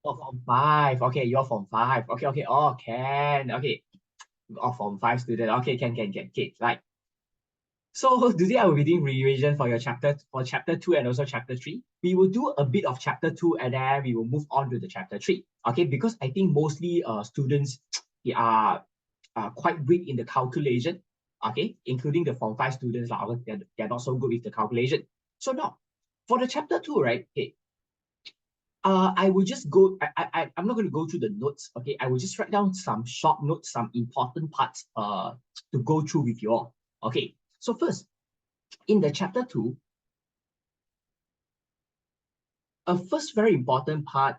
Oh, Form 5. Okay, you're Form 5. Okay, okay. Oh, can. Okay. Oh, Form 5 student. Okay, can. Okay, right. So today I will be doing revision for your chapter 2 and also chapter 3. We will do a bit of chapter 2 and then we will move on to the chapter 3. Okay, because I think mostly students they are quite weak in the calculation. Okay, including the Form 5 students, they're not so good with the calculation. So now for the chapter 2, right? Okay, I will just go, I'm not going to go through the notes, okay? I will just write down some short notes, some important parts to go through with you all. Okay, so first, in the chapter 2, a first very important part,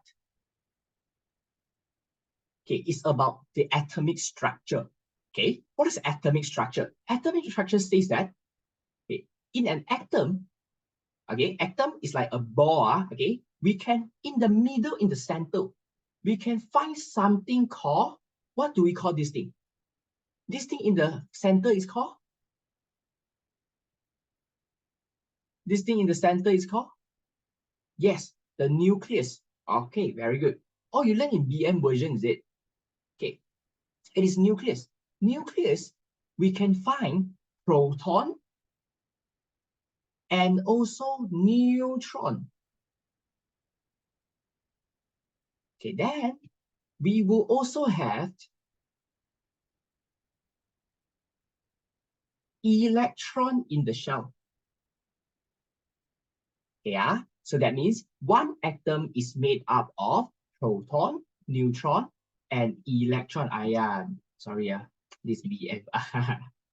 okay, is about the atomic structure. Okay, what is atomic structure? Atomic structure says that, okay, in an atom, okay, atom is like a ball, okay, we can, in the middle, in the center, we can find something called, what do we call this thing? This thing in the center is called? This thing in the center is called? Yes, the nucleus. Okay, very good. Oh, you learn in BM version, is it? Okay, it is nucleus. Nucleus, we can find proton and also neutron. Okay, then we will also have electron in the shell. Yeah, so that means one atom is made up of proton, neutron, and electron. Sorry, this BF.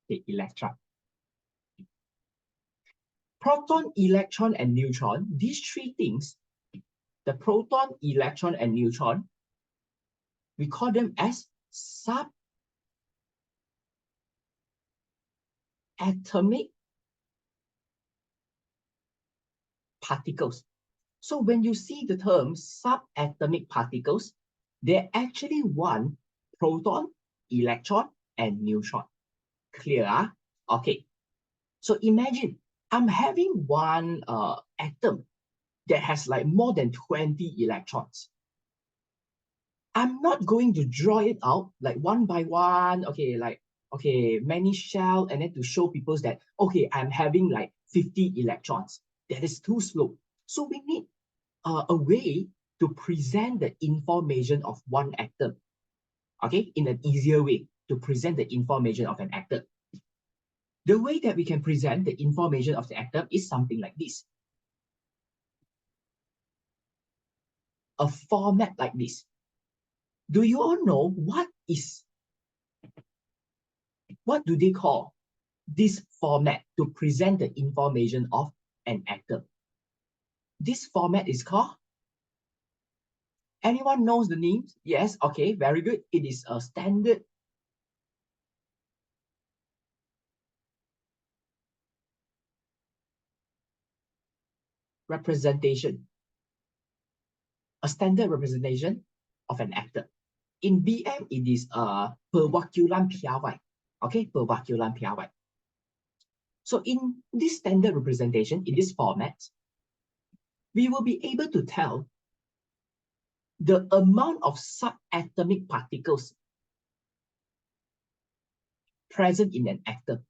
Okay, electron. Proton, electron, and neutron, these three things, the proton, electron, and neutron, we call them as subatomic particles. So when you see the term subatomic particles, they're actually one proton, electron, and neutron. Clear? Okay. So imagine I'm having one atom that has like more than 20 electrons. I'm not going to draw it out like one by one, okay, like, okay, many shell, and then to show people that, okay, I'm having like 50 electrons. That is too slow. So we need a way to present the information of one atom, okay, in an easier way to present the information of an atom. The way that we can present the information of the atom is something like this. A format like this. Do you all know what do they call this format to present the information of an atom? This format is called, anyone knows the names? Yes, okay, very good. It is a standard representation. A standard representation of an atom. In BM, it is per vacuum PRY. Okay, per vacuum PRY. So in this standard representation, in this format, we will be able to tell the amount of subatomic particles present in an atom.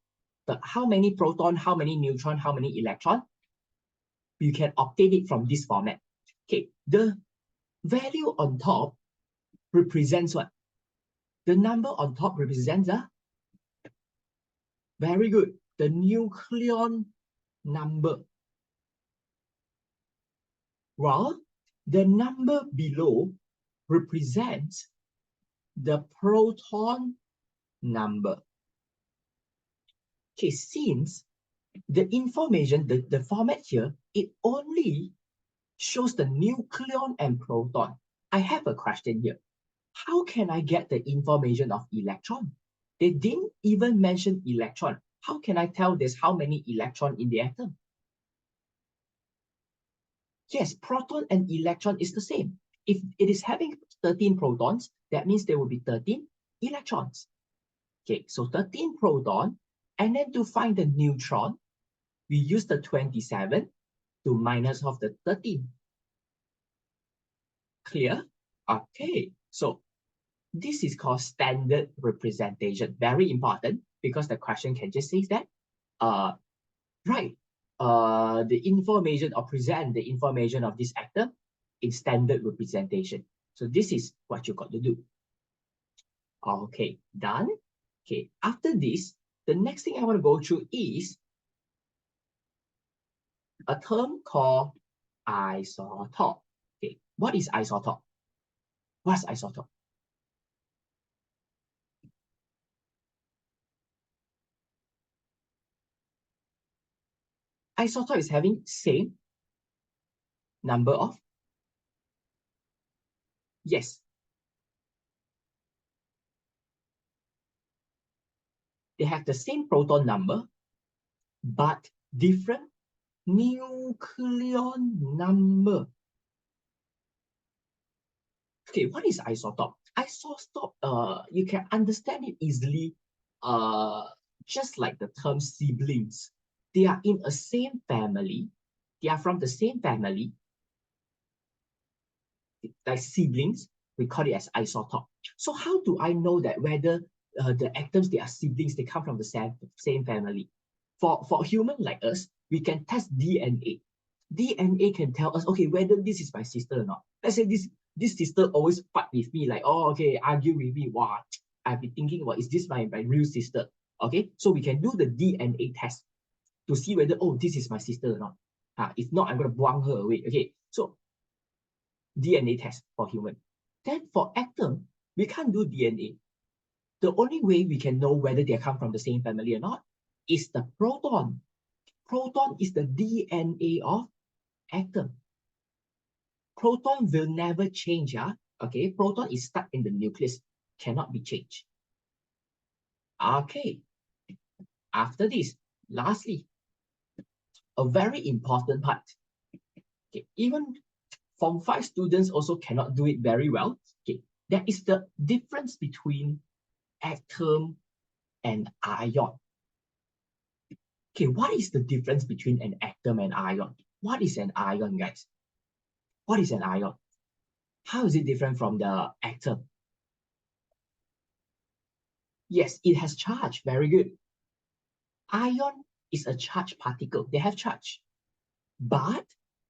How many proton, how many neutron, how many electron, you can obtain it from this format. Okay, the value on top represents what? The number on top represents very good, the nucleon number. While the number below represents the proton number. Okay, since the information, the format here, it only shows the nucleon and proton. I have a question here. How can I get the information of electron? They didn't even mention electron. How can I tell there's how many electron in the atom? Yes, proton and electron is the same. If it is having 13 protons, that means there will be 13 electrons. Okay, so 13 proton, and then to find the neutron, we use the 27 to minus of the 13. Clear? Okay, so this is called standard representation. Very important because the question can just say that, right, the information or present the information of this atom in standard representation. So this is what you got to do. Okay, done. Okay, after this, the next thing I want to go through is a term called isotope. Okay, what is isotope? What's isotope? Isotope is having same number of, yes, they have the same proton number, but different nucleon number. Okay, what is isotope? Isotope, you can understand it easily, uh, just like the term siblings. They are in a same family. They are from the same family, like siblings. We call it as isotope. So how do I know that whether the atoms, they are siblings, they come from the same family? For human like us, we can test DNA. DNA can tell us, okay, whether this is my sister or not. Let's say this sister always fight with me, like, oh, okay, argue with me. Wow, I've been thinking, well, is this my real sister? Okay, so we can do the DNA test to see whether, oh, this is my sister or not. If not, I'm going to buang her away. Okay, so DNA test for human. Then for atom, we can't do DNA. The only way we can know whether they come from the same family or not is the proton. Proton is the DNA of atom. Proton will never change. Okay, proton is stuck in the nucleus, cannot be changed. Okay, after this, lastly, a very important part. Okay, even Form 5 students also cannot do it very well. Okay, that is the difference between atom and ion. Okay, what is the difference between an atom and ion? What is an ion, guys? What is an ion? How is it different from the atom? Yes, it has charge. Very good. Ion is a charged particle. They have charge. But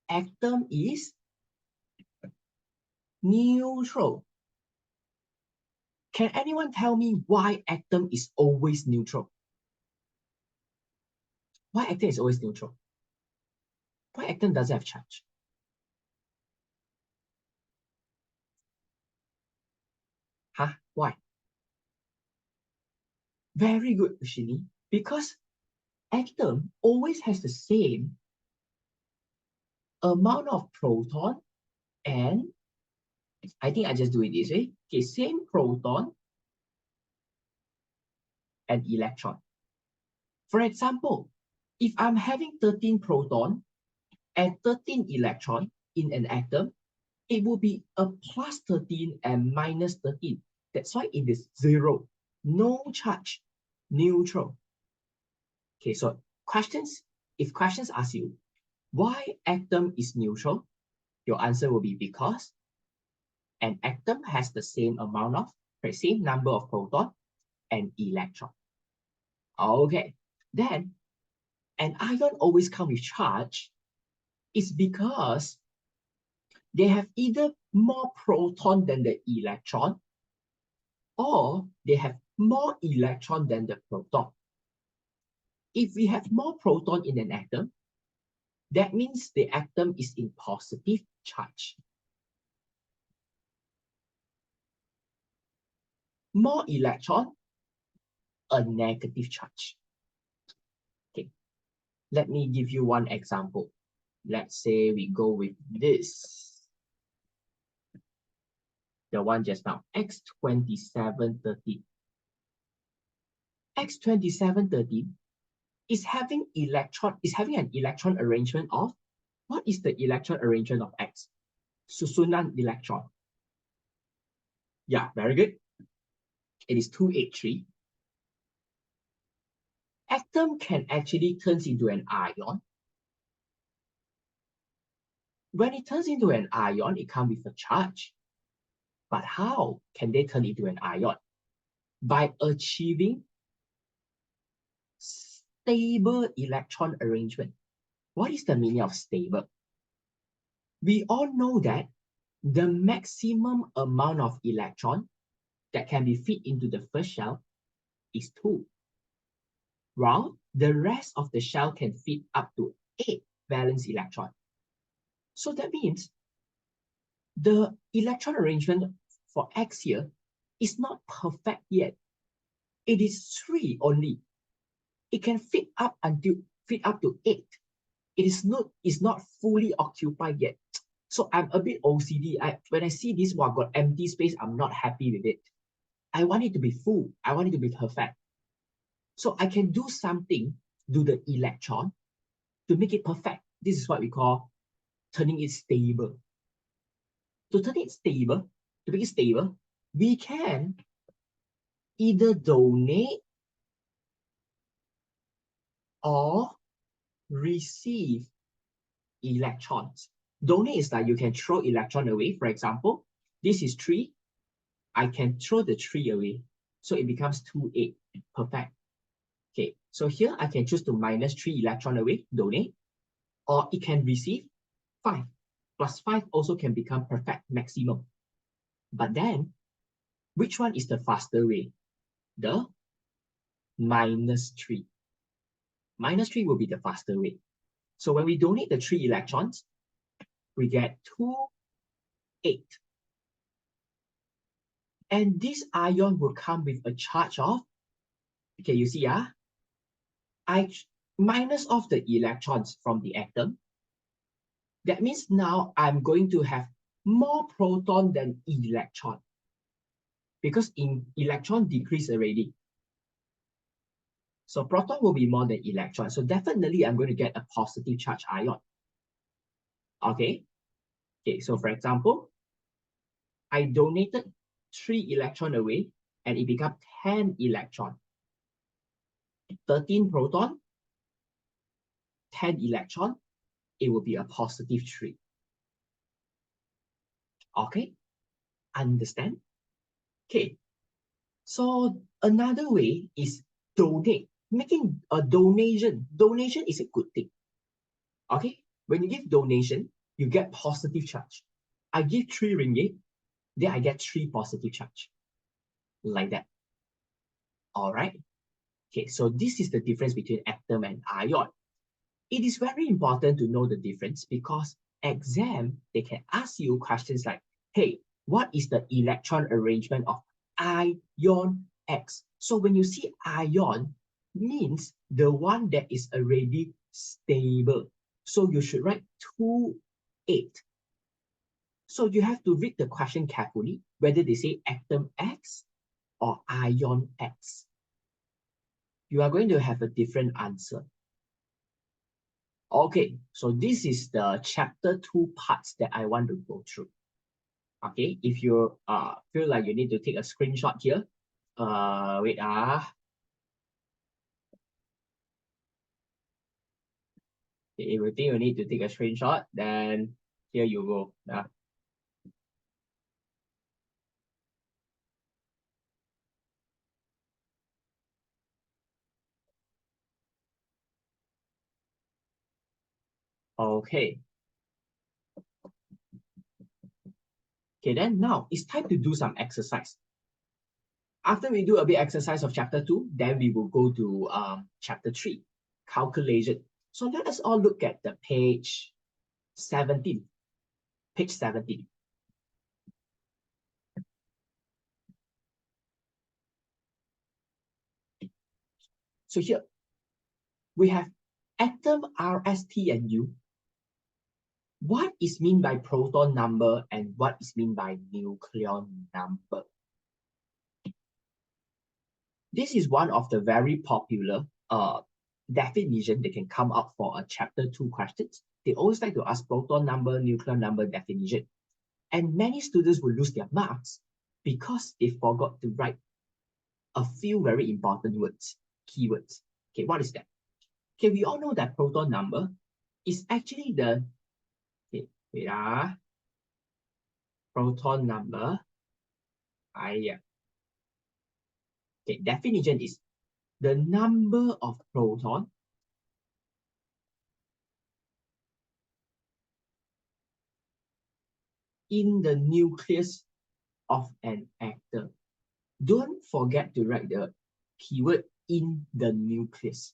atom is neutral. Can anyone tell me why atom is always neutral? Why atom is always neutral? Why atom doesn't have charge? Huh? Why? Very good, Ushini. Because atom always has the same amount of proton and I think I just do it this way. Okay, same proton and electron. For example, if I'm having 13 proton and 13 electron in an atom, it will be a plus 13 and minus 13. That's why it is zero. No charge, neutral. Okay, so questions, if questions ask you, why atom is neutral? Your answer will be because an atom has the same amount of, the same number of proton and electron. Okay, then an ion always comes with charge. It's because they have either more proton than the electron or they have more electron than the proton. If we have more proton in an atom, that means the atom is in positive charge. More electron, a negative charge. Okay, let me give you one example. Let's say we go with this. The one just now, X2713. X2713 is having an electron arrangement of, what is the electron arrangement of X? Susunan electron. Yeah, very good. It is 283. Atom can actually turn into an ion. When it turns into an ion, it comes with a charge. But how can they turn into an ion? By achieving stable electron arrangement. What is the meaning of stable? We all know that the maximum amount of electron that can be fit into the first shell is 2, while the rest of the shell can fit up to 8 valence electrons. So that means the electron arrangement for X here is not perfect yet. It is 3 only. It can fit up to 8. It is not fully occupied yet. So I'm a bit OCD. When I see this one got empty space, I'm not happy with it. I want it to be full. I want it to be perfect. So I can do something to the electron to make it perfect. This is what we call turning it stable. To turn it stable, to make it stable, we can either donate or receive electrons. Donate is like you can throw electron away. For example, this is 3. I can throw the 3 away. So it becomes 2, 8. Perfect. Okay, so here I can choose to minus 3 electron away, donate, or it can receive 5. Plus 5 also can become perfect maximum. But then, which one is the faster way? The minus 3. Minus 3 will be the faster way. So when we donate the 3 electrons, we get 2, 8. And this ion will come with a charge of, okay, you see, I minus off the electrons from the atom. That means now I'm going to have more proton than electron, because in electron decrease already. So proton will be more than electron. So definitely I'm going to get a positive charge ion. Okay. Okay, so for example, I donated 3 electron away and it becomes 10 electron. 13 proton, 10 electron, it will be a positive 3. Okay, understand? Okay, so another way is donate. Making a donation. Donation is a good thing. Okay, when you give donation, you get positive charge. I give 3 ringgit, then I get 3 positive charge. Like that. All right. Okay, so this is the difference between atom and ion. It is very important to know the difference because exam, they can ask you questions like, hey, what is the electron arrangement of ion X? So when you see ion, means the one that is already stable. So you should write 2, 8. So you have to read the question carefully, whether they say atom X or ion X. You are going to have a different answer. Okay, so this is the chapter 2 parts that I want to go through. Okay, if you feel like you need to take a screenshot here, wait. If you think you need to take a screenshot, then here you go. Okay. Okay, then now it's time to do some exercise. After we do a bit exercise of chapter 2, then we will go to chapter 3, calculation. So let us all look at the page 17. Page 17. So here we have atom R, S, T, and U. What is meant by proton number and what is meant by nucleon number? This is one of the very popular definition that can come up for a chapter 2 questions. They always like to ask proton number, nucleon number definition. And many students will lose their marks because they forgot to write a few very important words, keywords. Okay, what is that? Okay, we all know that proton number is actually the, okay, wait, proton number Okay, definition is the number of proton in the nucleus of an atom. Don't forget to write the keyword in the nucleus.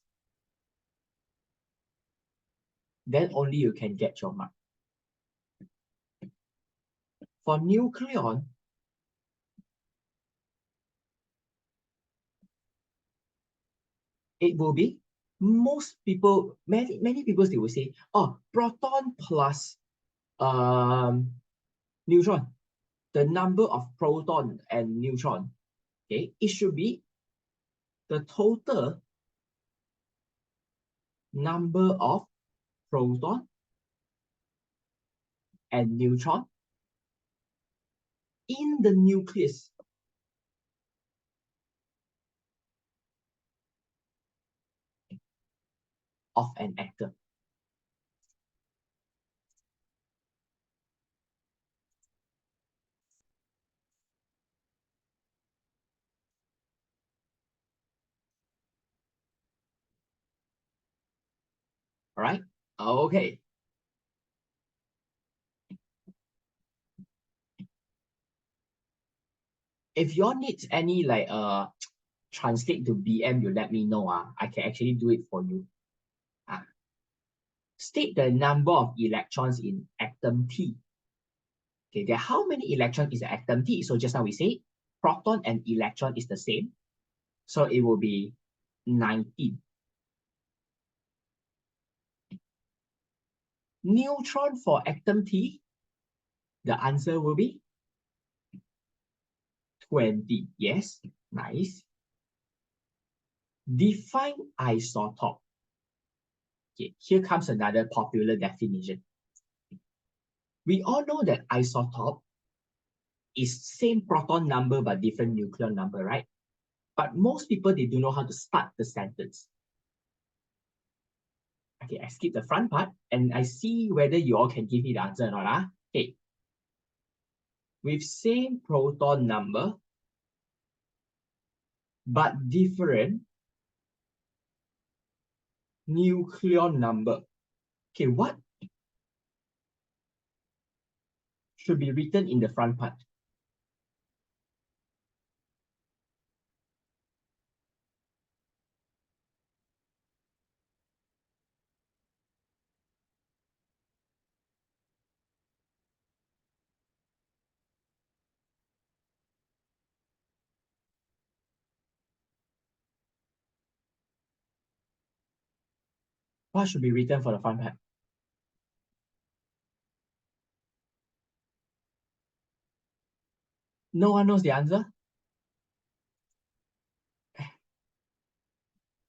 Then only you can get your mark. For nucleon, it will be most people, many people, they will say, oh, proton plus neutron, the number of proton and neutron. Okay, it should be the total number of proton and neutron in the nucleus of an atom. All right. Okay. If you all need any like translate to BM, you let me know. I can actually do it for you. State the number of electrons in atom T. Okay, there how many electrons is the atom T? So just now we say proton and electron is the same. So it will be 19. Neutron for atom T, the answer will be 20. Yes, nice. Define isotope. Okay, here comes another popular definition. We all know that isotope is same proton number but different nucleon number, right? But most people, they don't know how to start the sentence. Okay, I skip the front part and I see whether you all can give me the answer or not. Okay. With same proton number but different nucleon number. Okay, what should be written in the front part? What should be written for the front part? No one knows the answer?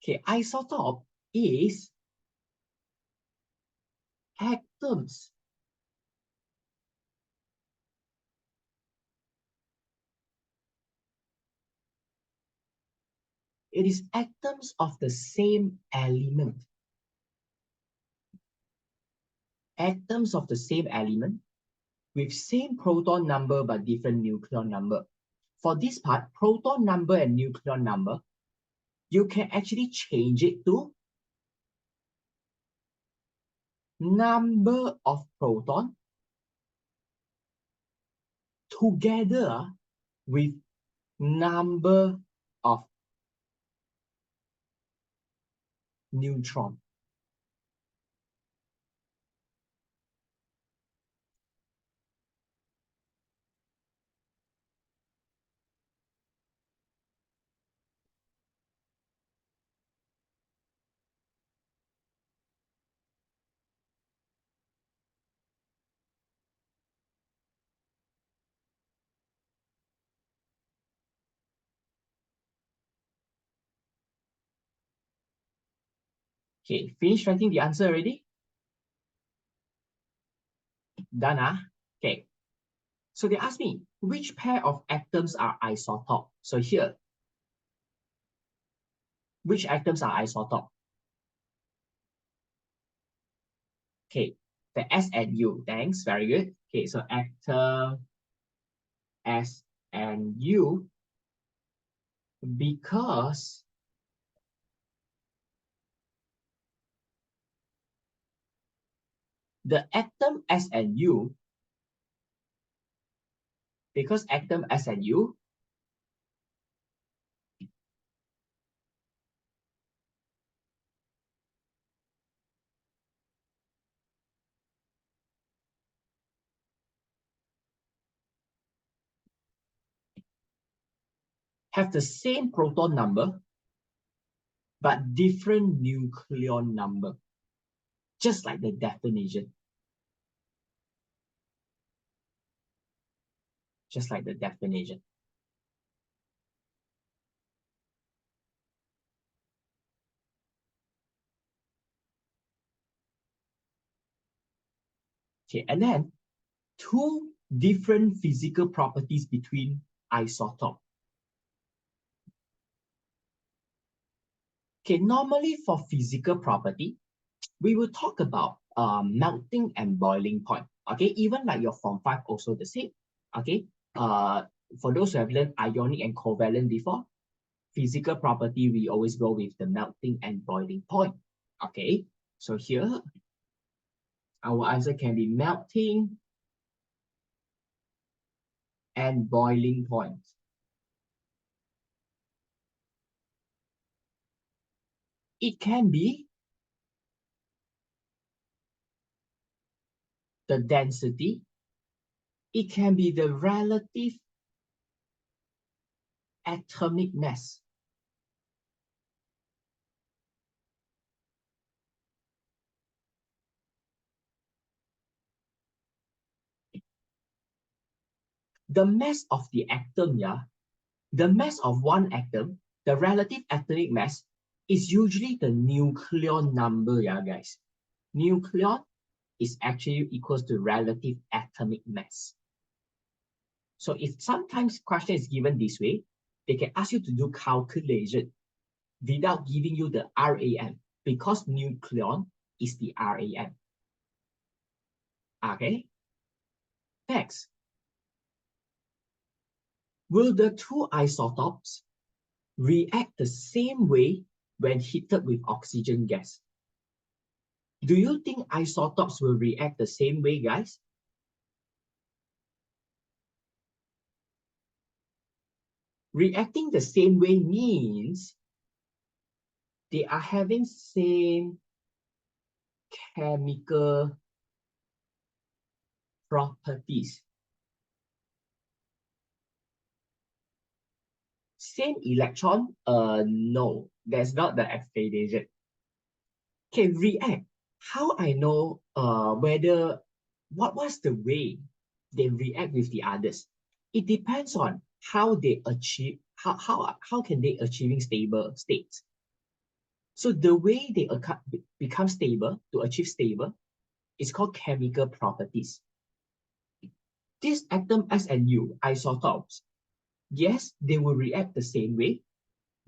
Okay, isotope is atoms. It is atoms of the same element. Atoms of the same element with same proton number but different nucleon number. For this part, proton number and nucleon number, you can actually change it to number of proton together with number of neutron. Okay, finish writing the answer already? Done, Okay. So they asked me, which pair of atoms are isotope? So here, which atoms are isotope? Okay, the S and U. Thanks, very good. Okay, so atom S and U because the atom S and U, because atom S and U have the same proton number but different nucleon number, just like the definition. Just like the definition. Okay, and then two different physical properties between isotope. Okay, normally for physical property, we will talk about melting and boiling point. Okay, even like your Form 5 also the same. Okay, for those who have learned ionic and covalent before, physical property, we always go with the melting and boiling point. Okay, so here, our answer can be melting and boiling point. It can be the density. It can be the relative atomic mass. The mass of the atom, yeah, the mass of one atom, the relative atomic mass is usually the nucleon number, yeah, guys. Nucleon is actually equals to relative atomic mass. So if sometimes question is given this way, they can ask you to do calculation without giving you the RAM because nucleon is the RAM. Okay. Next. Will the two isotopes react the same way when heated with oxygen gas? Do you think isotopes will react the same way, guys? Reacting the same way means they are having same chemical properties. Same electron? No, that's not the explanation. Can react. How I know whether what's the way they react with the others? It depends on how they achieve, how can they achieving stable states. So the way they become stable, to achieve stable, is called chemical properties. This atom S and U isotopes, yes, they will react the same way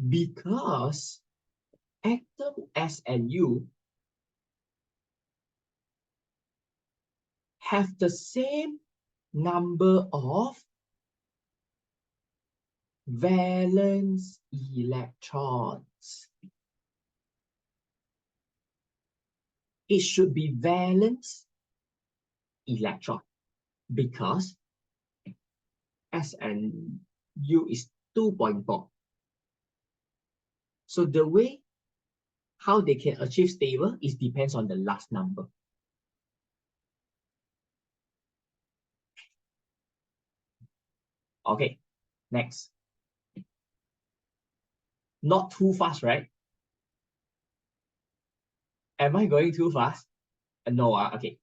because atom S and U have the same number of valence electrons. It should be valence electron because S and U is 2.4. So the way how they can achieve stable is depends on the last number. Okay, next. Not too fast, right? Am I going too fast? No, okay.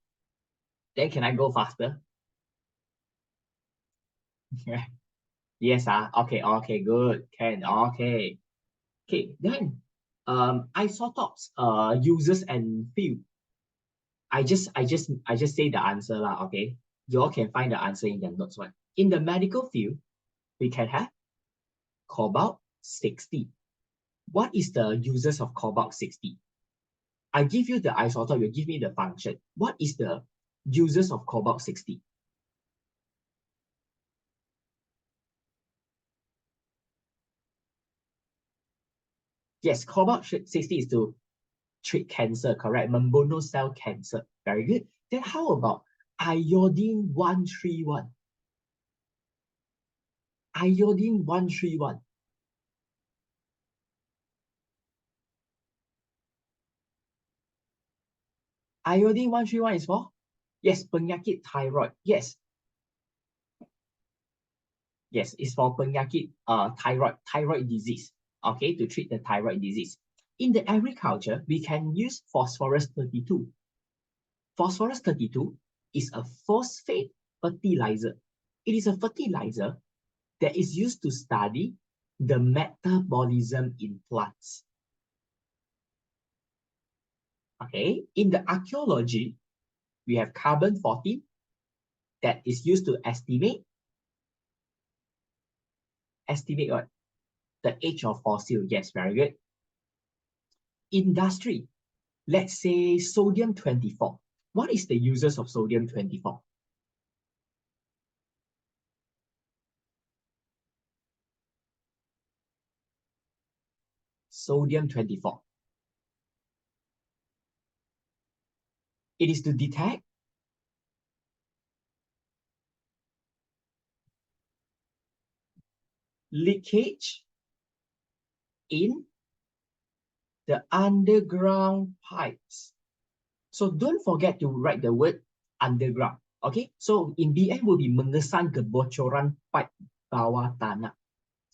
Then can I go faster? Yes, okay, good. Can, okay. Okay, then isotopes uses and field. I just say the answer lah, okay? You all can find the answer in the notes one. In the medical field, we can have cobalt 60. What is the uses of cobalt 60? I give you the isotope, you give me the function. What is the uses of cobalt 60? Yes, cobalt 60 is to treat cancer, correct? Membrane cell cancer. Very good. Then how about iodine 131? Iodine 131. Iodine 131 is for? Yes, penyakit thyroid. Yes. Yes, it's for penyakit thyroid disease. Okay, to treat the thyroid disease. In the agriculture, we can use phosphorus 32. Phosphorus 32 is a phosphate fertilizer. It is a fertilizer that is used to study the metabolism in plants. Okay, in the archaeology, we have carbon 14 that is used to estimate what? The age of fossil. Yes, very good. Industry, let's say sodium 24. What is the uses of sodium 24? Sodium 24. It is to detect leakage in the underground pipes. So don't forget to write the word underground. Okay, so in BM will be mengesan kebocoran pipe bawah tanah.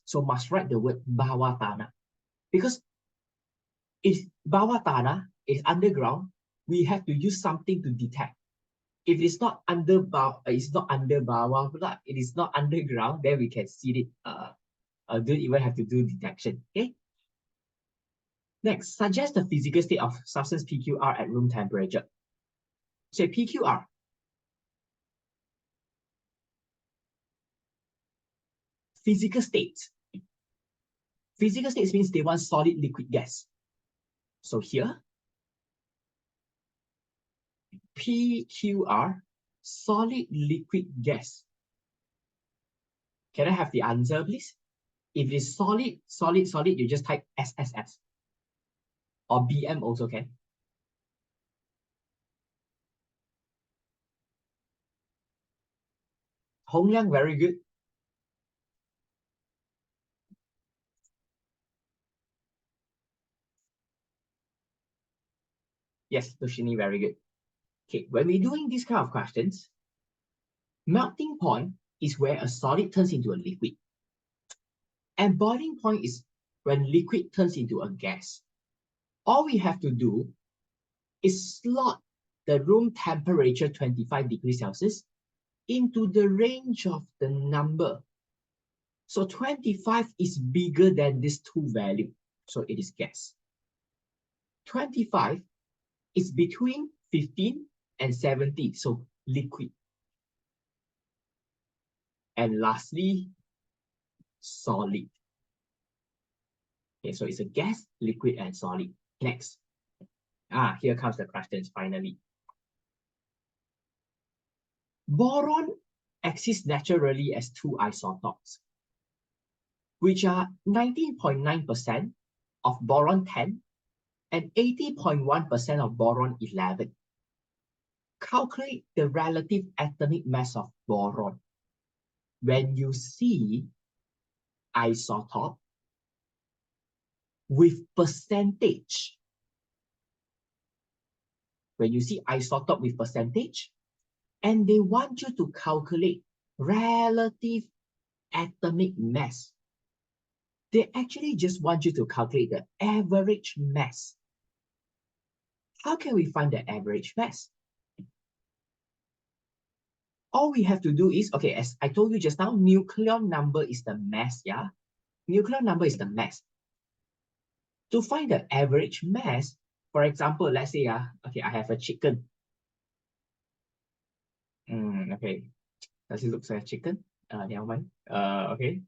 So must write the word bawah tanah because if bawah tanah is underground, we have to use something to detect. If it's not under bawah, it is not underground, then we can see it. Don't even have to do detection. Okay. Next, suggest the physical state of substance PQR at room temperature. So PQR. Physical states. Physical states means they want solid, liquid, gas. So here, PQR, solid, liquid, gas. Can I have the answer, please? If it is solid, you just type SSS. Or BM also can. Hong Liang, very good. Yes, Tushini, very good. Okay, when we're doing these kind of questions, melting point is where a solid turns into a liquid. And boiling point is when liquid turns into a gas. All we have to do is slot the room temperature 25 degrees Celsius into the range of the number. So 25 is bigger than this two value. So it is gas. 25 is between 15 and 70. So liquid. And lastly, solid. Okay, so it's a gas, liquid, and solid. Next. Here comes the questions finally. Boron exists naturally as two isotopes, which are 19.9% of boron 10 and 80.1% of boron 11. Calculate the relative atomic mass of boron. When you see isotope with percentage, and they want you to calculate relative atomic mass, they actually just want you to calculate the average mass. How can we find the average mass? All we have to do is, okay, as I told you just now, nucleon number is the mass, yeah? Nucleon number is the mass. To find the average mass, for example, let's say, okay, I have a chicken. Okay, does it look like a chicken? Never mind. Okay.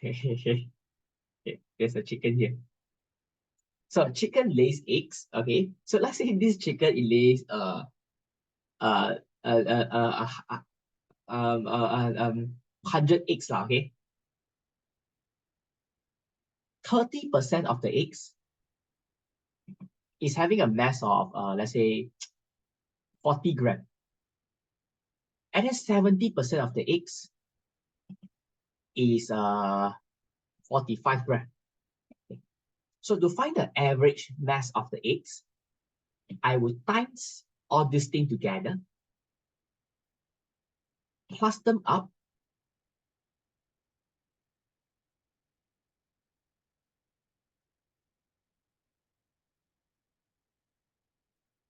Okay, there's a chicken here. So chicken lays eggs, okay? So let's say this chicken, it lays 100 eggs, okay? 30% of the eggs is having a mass of, let's say, 40 grams. And then 70% of the eggs is 45 grams. Okay. So to find the average mass of the eggs, I would times all these things together, plus them up,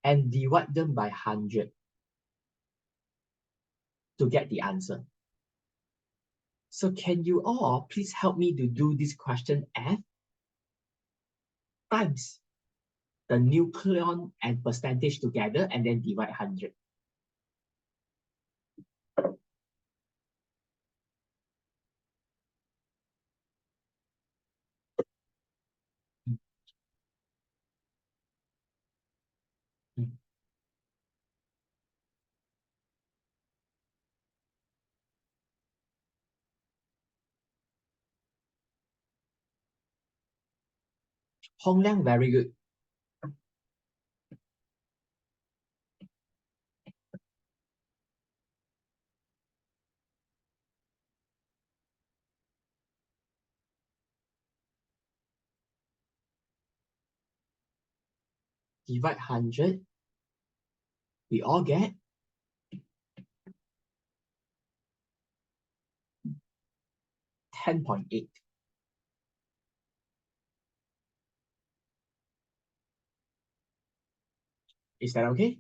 and divide them by 100 to get the answer. So can you all please help me to do this question F times the nucleon and percentage together and then divide 100. Hong Liang, very good. Divide 100, we all get 10.8. Is that okay?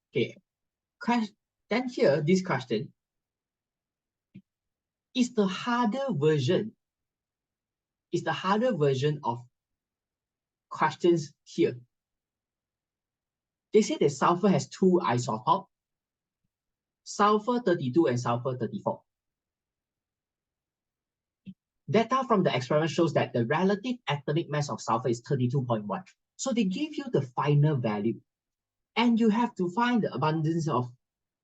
Okay. Then here, this question is the harder version of questions here. They say that sulfur has two isotopes, sulfur 32 and sulfur 34. Data from the experiment shows that the relative atomic mass of sulfur is 32.1. So they give you the final value, and you have to find the abundance of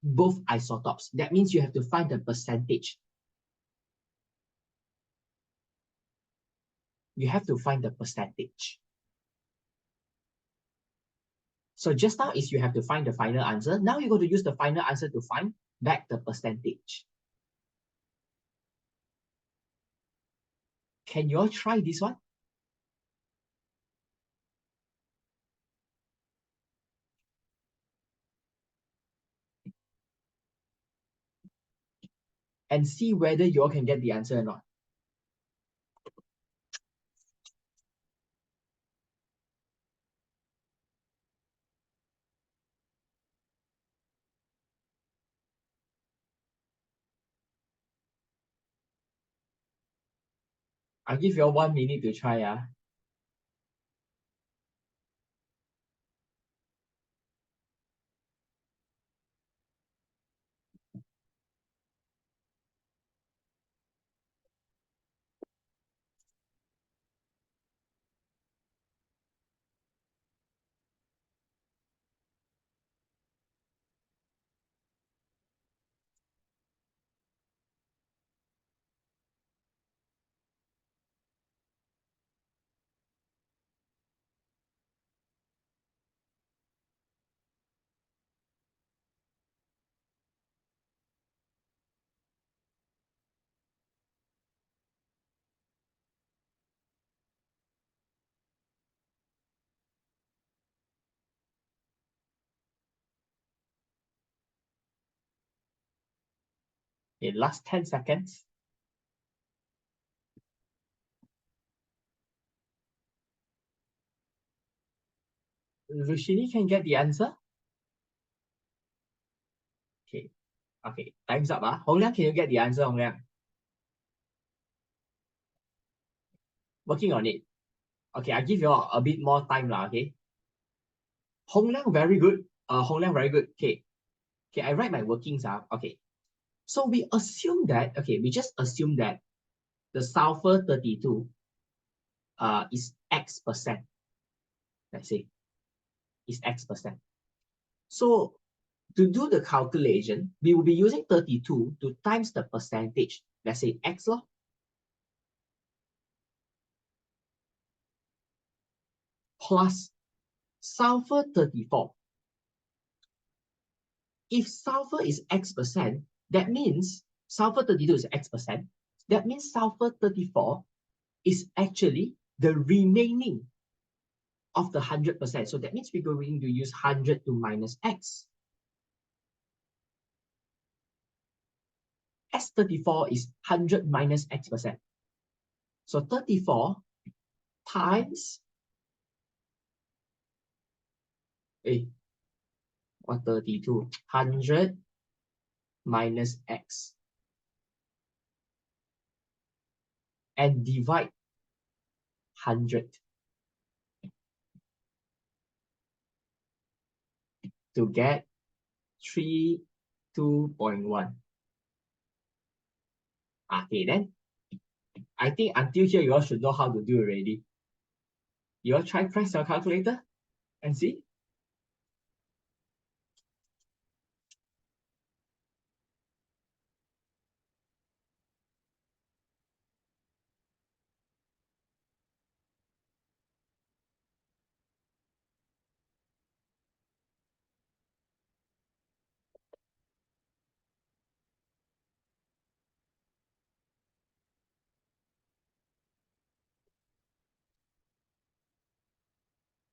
both isotopes. That means you have to find the percentage. You have to find the percentage. So just now is you have to find the final answer. Now you're going to use the final answer to find back the percentage. Can you all try this one? And see whether you all can get the answer or not. I'll give you all 1 minute to try. Okay, last 10 seconds. Rushini can get the answer. Okay, okay, time's up. Hong Liang, can you get the answer, Hong Liang? Working on it. Okay, I'll give you all a bit more time, okay? Hong Liang, very good. Hong Liang, very good. Okay, I write my workings. Okay, so we assume that, we just assume that the sulfur 32 is X percent. Let's say is X percent. So to do the calculation, we will be using 32 to times the percentage. Let's say X law. plus sulfur 34. If sulfur is X%, that means sulfur 32 is X%. That means sulfur 34 is actually the remaining of the 100%. So that means we're going to use 100 to minus X. S34 is 100 minus X%. So 34 times 32, 100 minus X. And divide 100 to get 32.1. Okay, then I think until here you all should know how to do already. You all try press your calculator and see.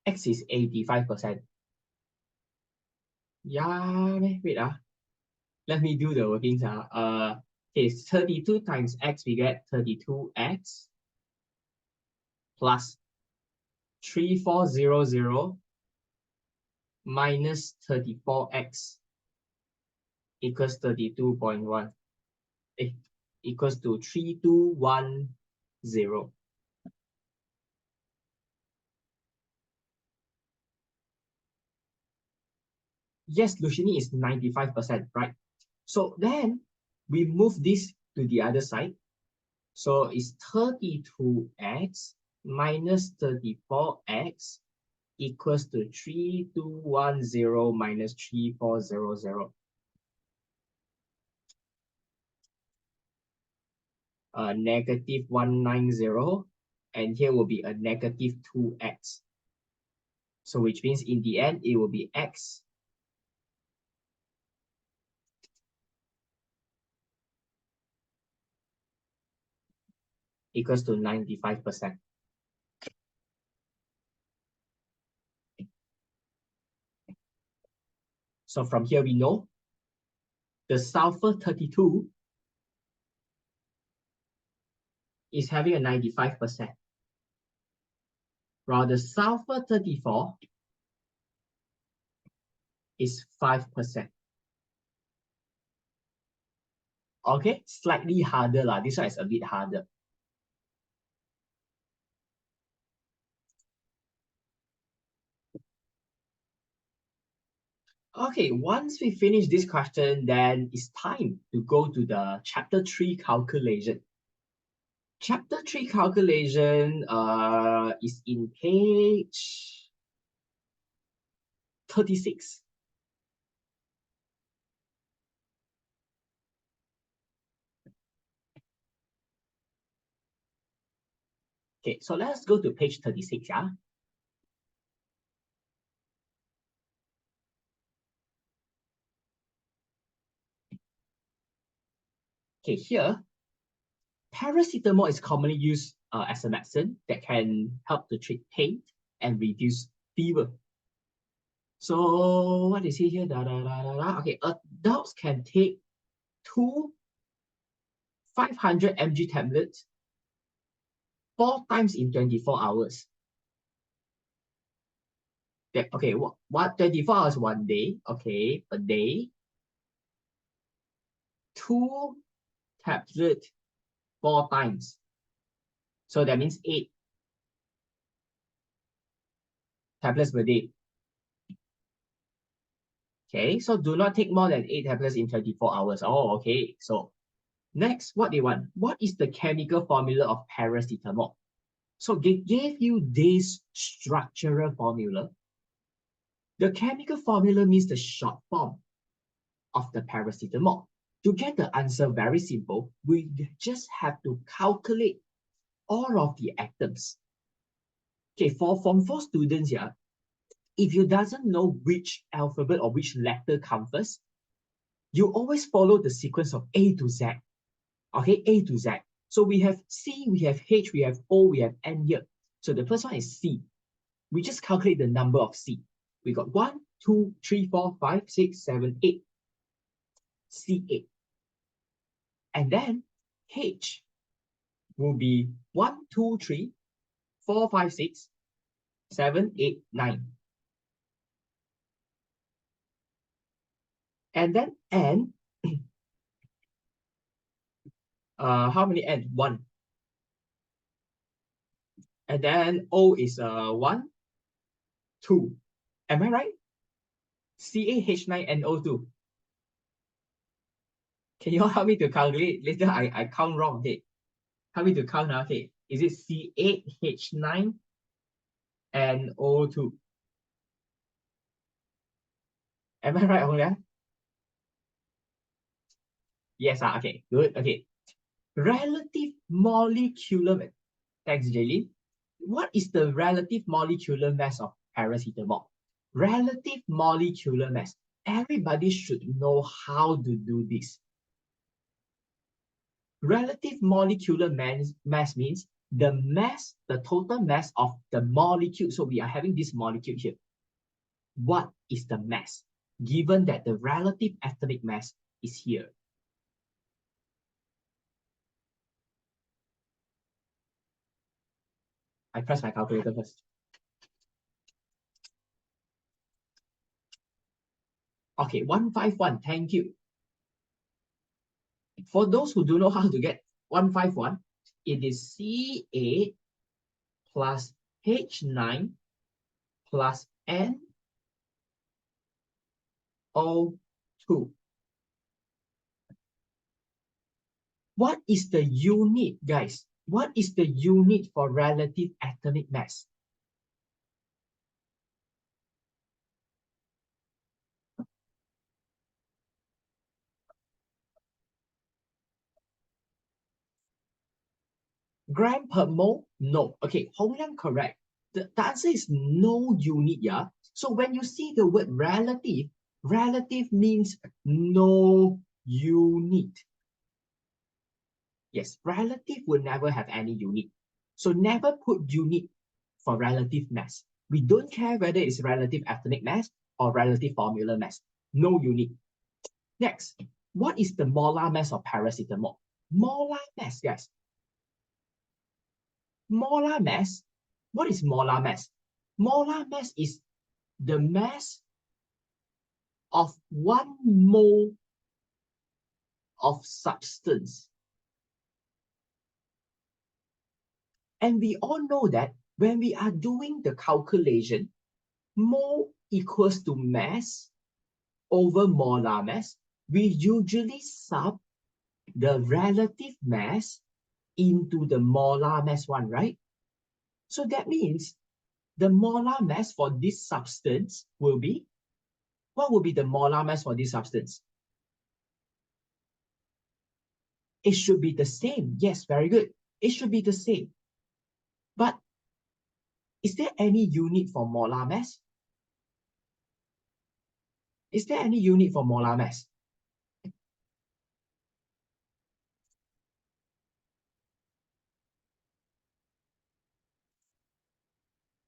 X is 85%. Yeah, wait. Let me do the workings. Okay, 32 times X, we get 32X plus 3400 minus 34X equals 32.1. Equals to 3210. Yes, Luciani is 95%, right? So then we move this to the other side. So it's 32X minus 34X equals to 3210 minus 3400. Negative 190, and here will be a negative 2X. So which means in the end, it will be X equals to 95%. So from here, we know the sulfur 32 is having a 95%, while the sulfur 34 is 5%. Okay, slightly harder lah. This one is a bit harder. Okay, once we finish this question, then it's time to go to the chapter 3 calculation. Chapter 3 calculation is in page 36. Okay, so let's go to page 36. Yeah. Okay, here, paracetamol is commonly used as a medicine that can help to treat pain and reduce fever. So what is it here? Okay, adults can take 2 500 mg tablets 4 times in 24 hours. Okay, what 24 hours 1 day? Okay, a day. 2 tablets 4 times. So that means 8 tablets per day. Okay, so do not take more than 8 tablets in 24 hours. Oh, okay. So next, what they want. What is the chemical formula of paracetamol? So they gave you this structural formula. The chemical formula means the short form of the paracetamol. To get the answer very simple, we just have to calculate all of the atoms. Okay, for Form 4 students here, if you doesn't know which alphabet or which letter comes first, you always follow the sequence of A to Z. Okay, A to Z. So we have C, we have H, we have O, we have N here. So the first one is C. We just calculate the number of C. We got 1, 2, 3, 4, 5, 6, 7, 8. C8. And then H will be 1, 2, 3, 4, 5, 6, 7, 8, 9. And then N, how many N? 1. And then O is 1, 2. Am I right? CaH9NO2. Can you all help me to calculate? Later I count wrong. Okay. Help me to count now. Okay. Is it C8H9NO2? Am I right, Hong? Yes, okay, good. Okay. Relative molecular, thanks, Jaylin. What is the relative molecular mass of paracetamol? Relative molecular mass. Everybody should know how to do this. Relative molecular mass means the mass, the total mass of the molecule. So we are having this molecule here. What is the mass? Given that the relative atomic mass is here. I press my calculator first. Okay, 151, thank you. For those who don't know how to get 151, it is Ca plus H9 plus NO2. What is the unit, guys? What is the unit for relative atomic mass? Gram per mole? No. Okay, Hong Yang correct. The answer is no unit, yeah? So when you see the word relative, relative means no unit. Yes, relative will never have any unit. So never put unit for relative mass. We don't care whether it's relative atomic mass or relative formula mass. No unit. Next, what is the molar mass of paracetamol? Molar mass, guys. Molar mass, what is molar mass? Molar mass is the mass of 1 mole of substance. And we all know that when we are doing the calculation, mole equals to mass over molar mass, we usually sub the relative mass into the molar mass one, right? So that means the molar mass for this substance will be, what will be the molar mass for this substance? It should be the same. Yes, very good. It should be the same. But is there any unit for molar mass? Is there any unit for molar mass?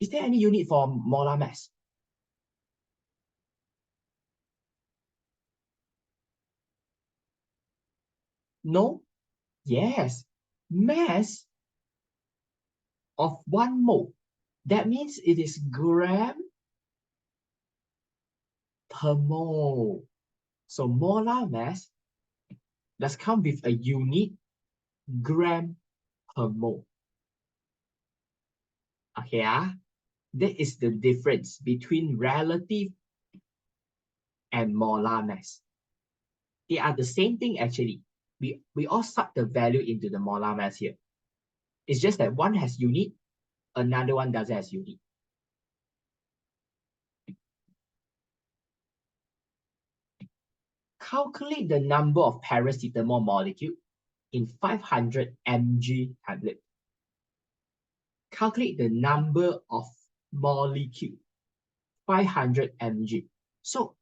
Is there any unit for molar mass? No? Yes. Mass of 1 mole. That means it is gram per mole. So molar mass does come with a unit gram per mole. Okay, that is the difference between relative and molar mass. They are the same thing actually. We all sub the value into the molar mass here. It's just that one has unit, another one doesn't have unit. Calculate the number of paracetamol molecule in 500 mg tablet. calculate the number of molecule, 500 mg. So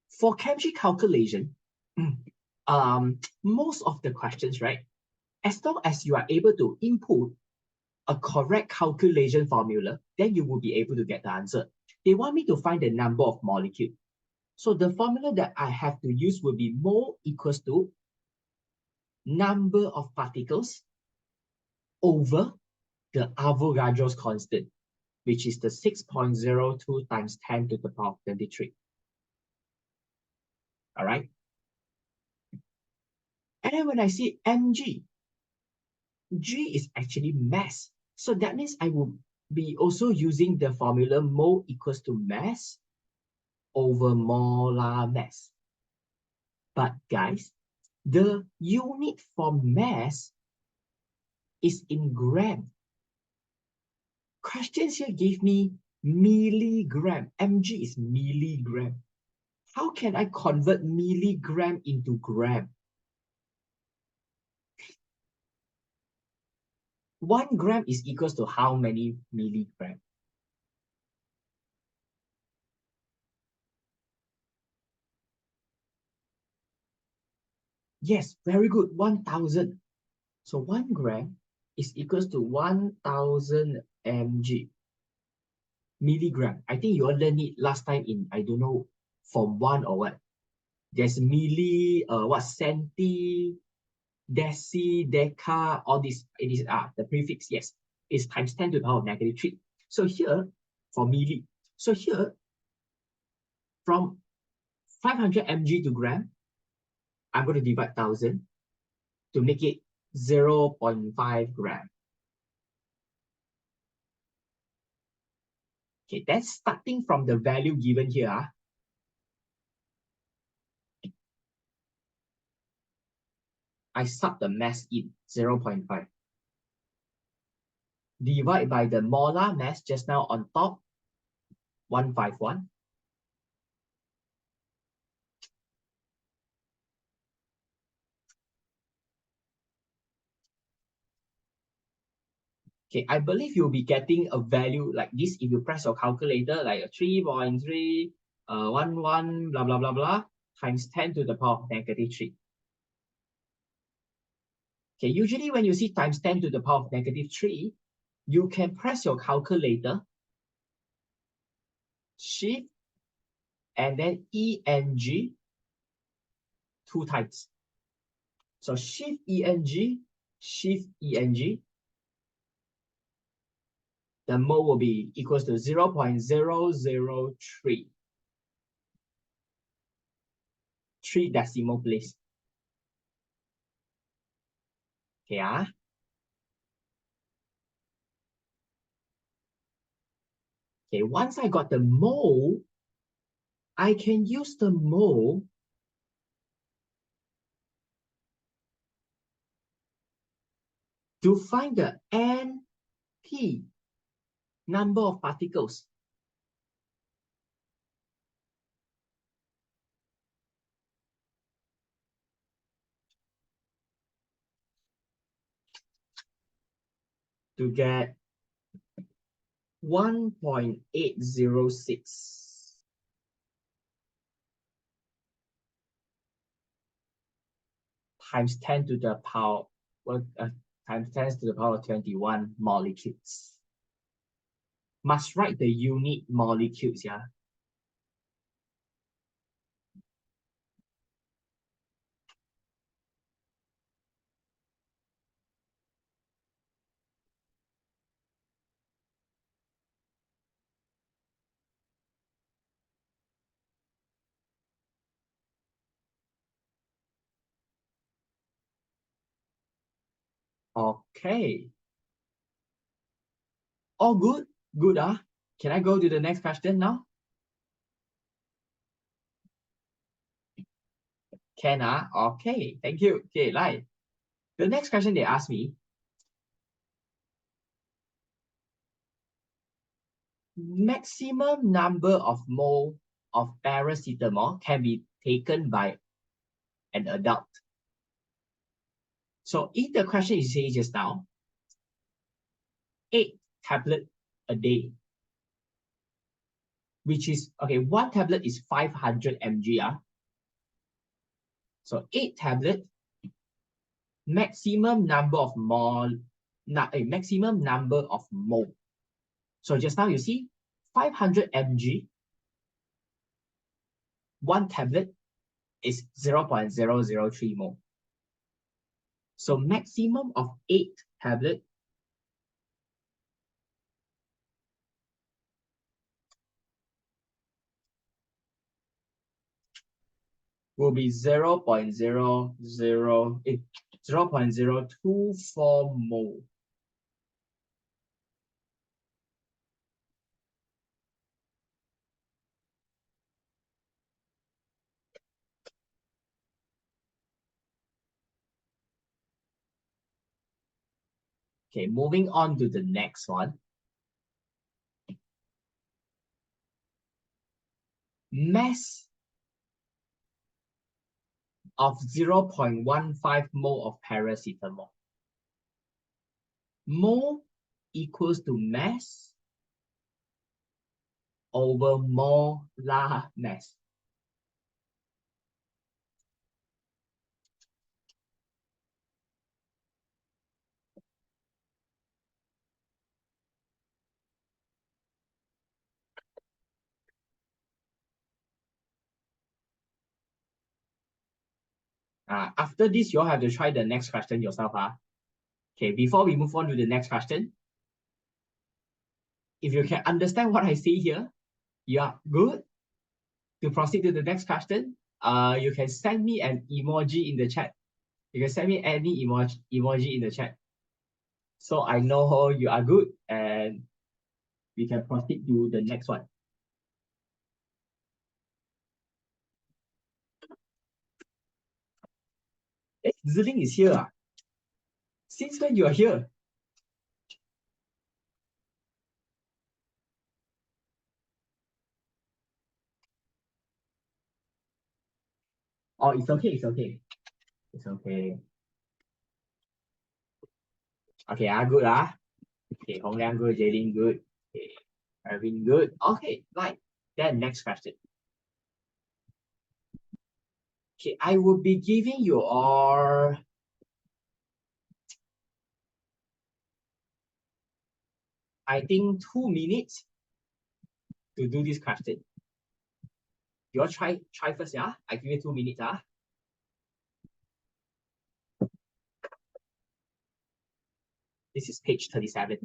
for chemistry calculation, most of the questions, right, as long as you are able to input a correct calculation formula, then you will be able to get the answer. They want me to find the number of molecule. So the formula that I have to use will be mole equals to number of particles over the Avogadro's constant, which is the 6.02 times 10 to the power of 23. All right. And then when I see mg, G is actually mass. So that means I will be also using the formula mole equals to mass over molar mass. But guys, the unit for mass is in gram. Questions here give me milligram. Mg is milligram. How can I convert milligram into gram? 1 gram is equals to how many milligram? Yes, very good, 1,000. So 1 gram is equals to 1,000 mg. Milligram. I think you all learned it last time in, I don't know, Form 1 or what. There's milli, centi, deci, deca, all this. It is the prefix, yes, is times 10 to the power of negative 3. So here, for milli, so here, from 500 mg to gram, I'm going to divide 1,000 to make it 0.5 gram. Okay, then starting from the value given here, I sub the mass in 0.5. Divide by the molar mass just now on top, 151. Okay, I believe you'll be getting a value like this if you press your calculator, like a 3.3, 11, blah, blah, blah, blah, times 10 to the power of negative 3. Okay, usually when you see times 10 to the power of negative 3, you can press your calculator, shift, and then ENG 2 times. So shift ENG, the mole will be equals to 0.003. 3 decimal place. Okay, Okay, once I got the mole, I can use the mole to find the NP, number of particles. To get 1.806 times 10 to the power, times 10 to the power 21 molecules. Must write the unit molecules, yeah. Okay. All good? Good, Can I go to the next question now? Can, Okay, thank you. Okay, like, the next question they asked me, maximum number of mole of paracetamol can be taken by an adult. So if the question is saying just now, 8 tablets a day, which is, okay, one tablet is 500 mg. So 8 tablets, maximum number of mole, maximum number of mole. So just now you see 500 mg, one tablet is 0.003 mole. So maximum of 8 tablets will be 0.024 mole. Okay, moving on to the next one. Mass of 0.15 mole of paracetamol. Mole equals to mass over molar mass. After this, you all have to try the next question yourself. Okay, before we move on to the next question, if you can understand what I say here, you are good to proceed to the next question. You can send me an emoji in the chat. You can send me any emoji in the chat, so I know you are good and we can proceed to the next one. Hey, Ziling is here. Since when you are here? Oh, it's okay, it's okay. It's okay. Okay, good. Okay, Hong Liang good, Jaylin good. Okay, Irvin good. Okay, right. Then next question. Okay, I will be giving you all I think 2 minutes to do this question. You all try first, yeah? I give you 2 minutes, This is page 37.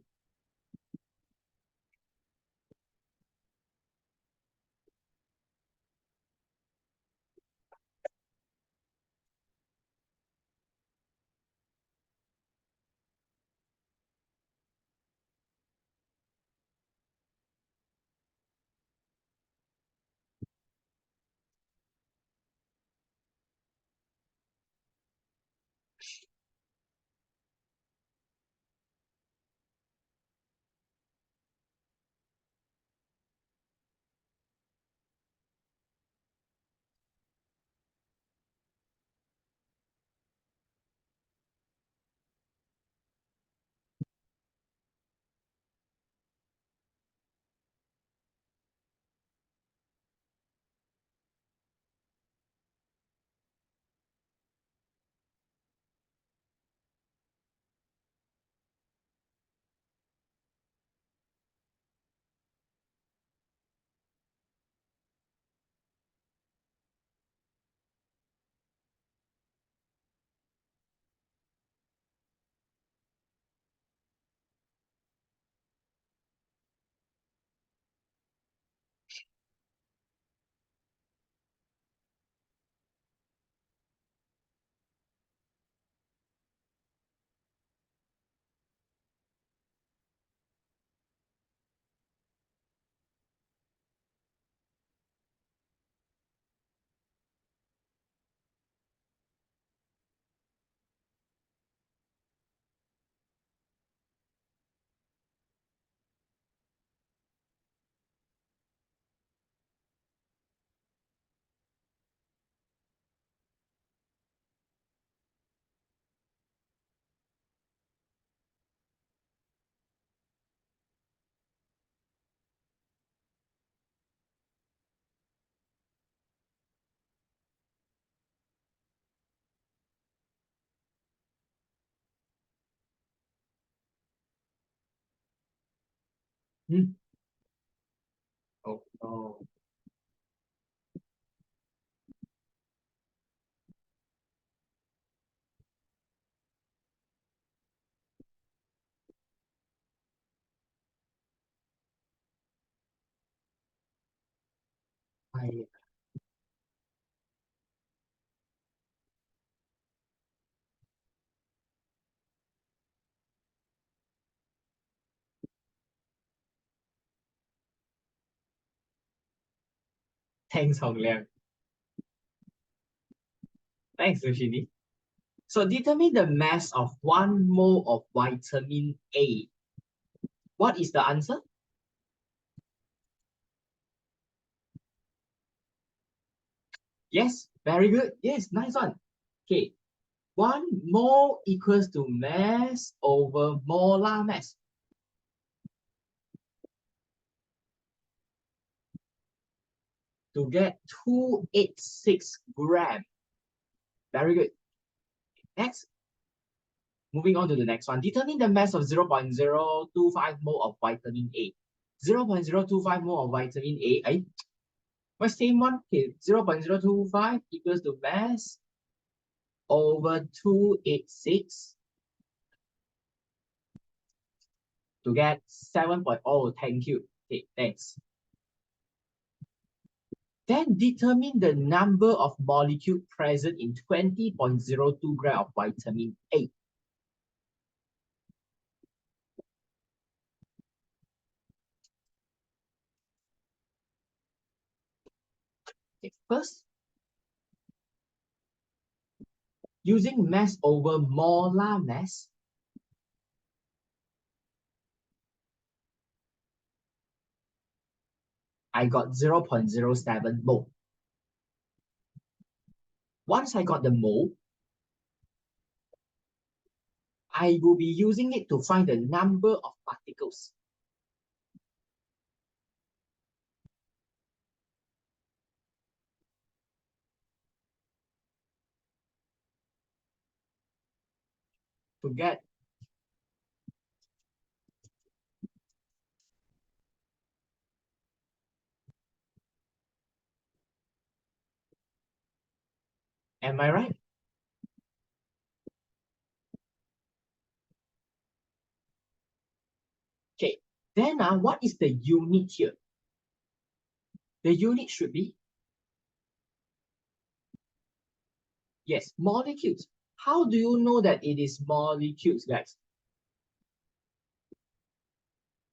Hmm. Oh, no. I, thanks, Hong Liang. Thanks, Sushini. So determine the mass of 1 mole of vitamin A. What is the answer? Yes, very good. Yes, nice one. Okay, 1 mole equals to mass over molar mass. To get 286 gram. Very good. Next, moving on to the next one. Determine the mass of 0.025 mole of vitamin A. 0.025 mole of vitamin A. What's same one? Okay, 0.025 equals to mass over 286 to get 7.0. Thank you. Okay, thanks. Then determine the number of molecules present in 20.02 gram of vitamin A. Okay, first, using mass over molar mass, I got 0.07 mole. Once I got the mole, I will be using it to find the number of particles. To get Am I right? Okay, then what is the unit here? The unit should be, yes, molecules. How do you know that it is molecules, guys?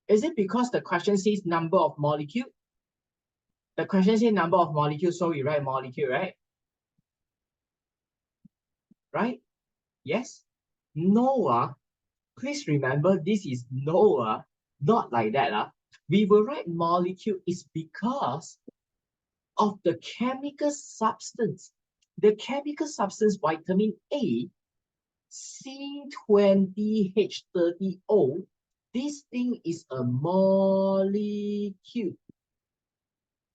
Is it because the question says number of molecule? The question says number of molecules, so we write molecule, right? Right? Yes? No, please remember this is no, not like that. We will write molecule is because of the chemical substance. The chemical substance vitamin A, C20H30O, this thing is a molecule.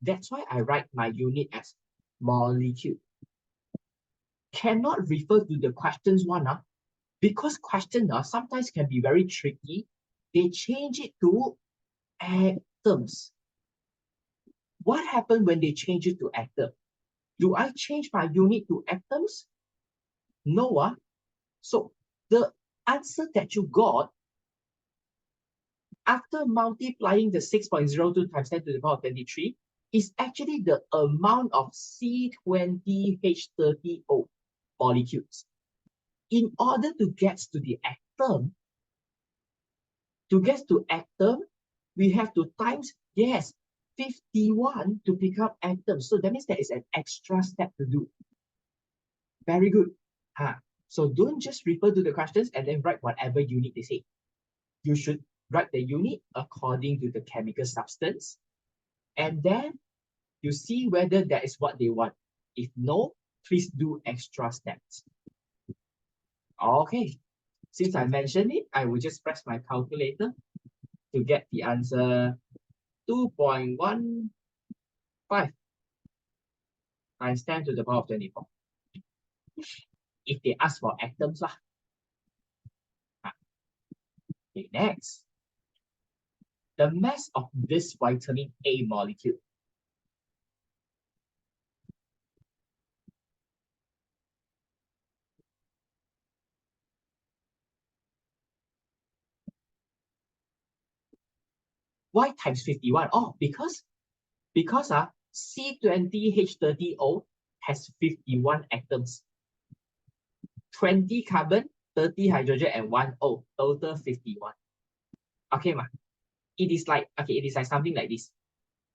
That's why I write my unit as molecule. Cannot refer to the questions one, because questions sometimes can be very tricky. They change it to atoms. What happened when they change it to atom? Do I change my unit to atoms? No. So the answer that you got after multiplying the 6.02 times 10 to the power of 23 is actually the amount of C20H30O molecules. In order to get to the atom, we have to times, yes, 51 to pick up atoms. So that means there is an extra step to do. Very good. So don't just refer to the questions and then write whatever unit they say. You should write the unit according to the chemical substance. And then you see whether that is what they want. If no, please do extra steps. Okay. Since I mentioned it, I will just press my calculator to get the answer 2.15 times 10 to the power of 24. If they ask for atoms, okay, next. the mass of this vitamin A molecule. Why times 51? Oh, because C20H30O has 51 atoms, 20 carbon, 30 hydrogen, and 1 O, total 51. Okay, ma. It is like something like this.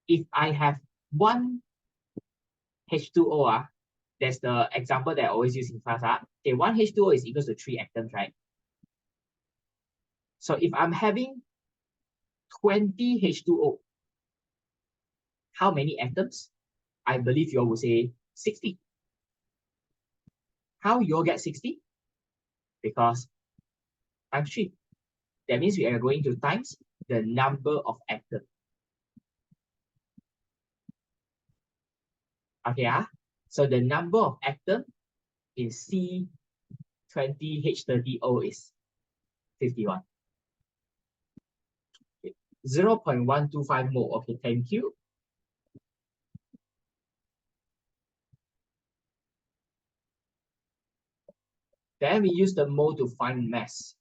If I have one H2O, that's the example that I always use in class. Okay, one H2O is equal to 3 atoms, right? So if I'm having 20 H2O, how many atoms? I believe you all will say 60. How you all get 60? Because times 3. That means we are going to times the number of atoms. Okay, so the number of atoms in C20H30O is 51. Okay. 0.125 mole. Okay, thank you. Then we use the mole to find mass.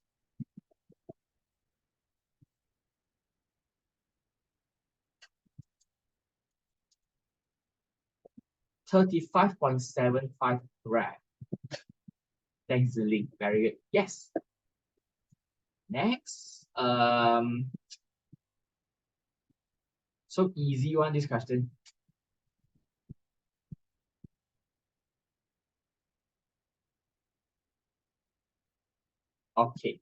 $35.75 gram. Thanks, Link. Very good. Yes. Next. So easy one, this question. Okay.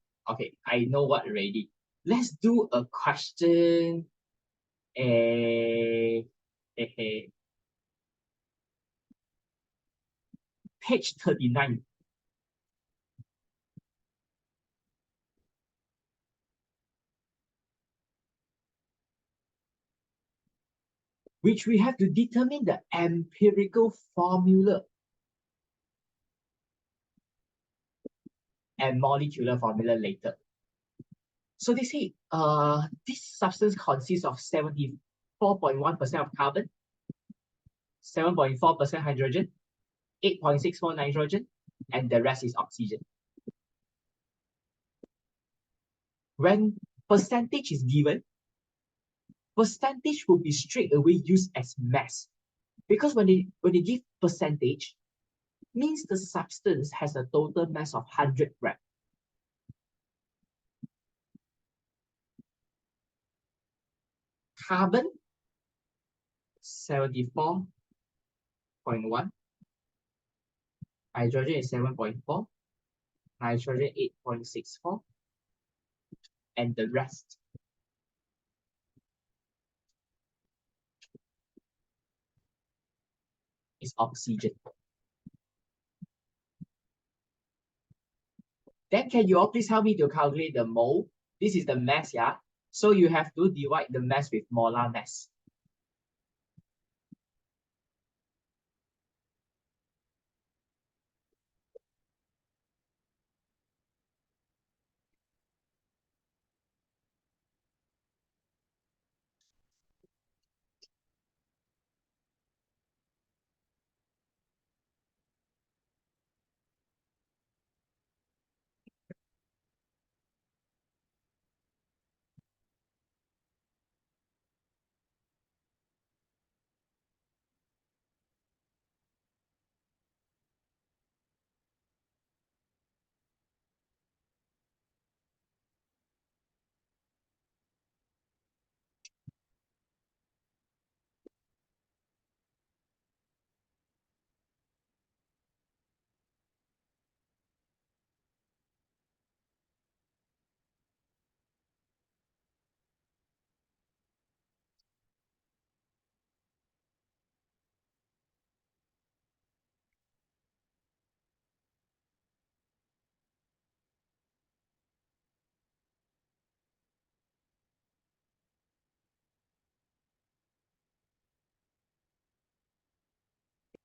I know what already. Let's do a question. Page 39. Which we have to determine the empirical formula and molecular formula later. So they say this substance consists of 74.1% of carbon, 7.4% hydrogen, 8.64 nitrogen, and the rest is oxygen. When percentage is given, percentage will be straight away used as mass, because when they give percentage, means the substance has a total mass of 100 grams. Carbon 74.1, hydrogen is 7.4, nitrogen 8.64, and the rest is oxygen. Then can you all please help me to calculate the mole? This is the mass, yeah? So you have to divide the mass with molar mass.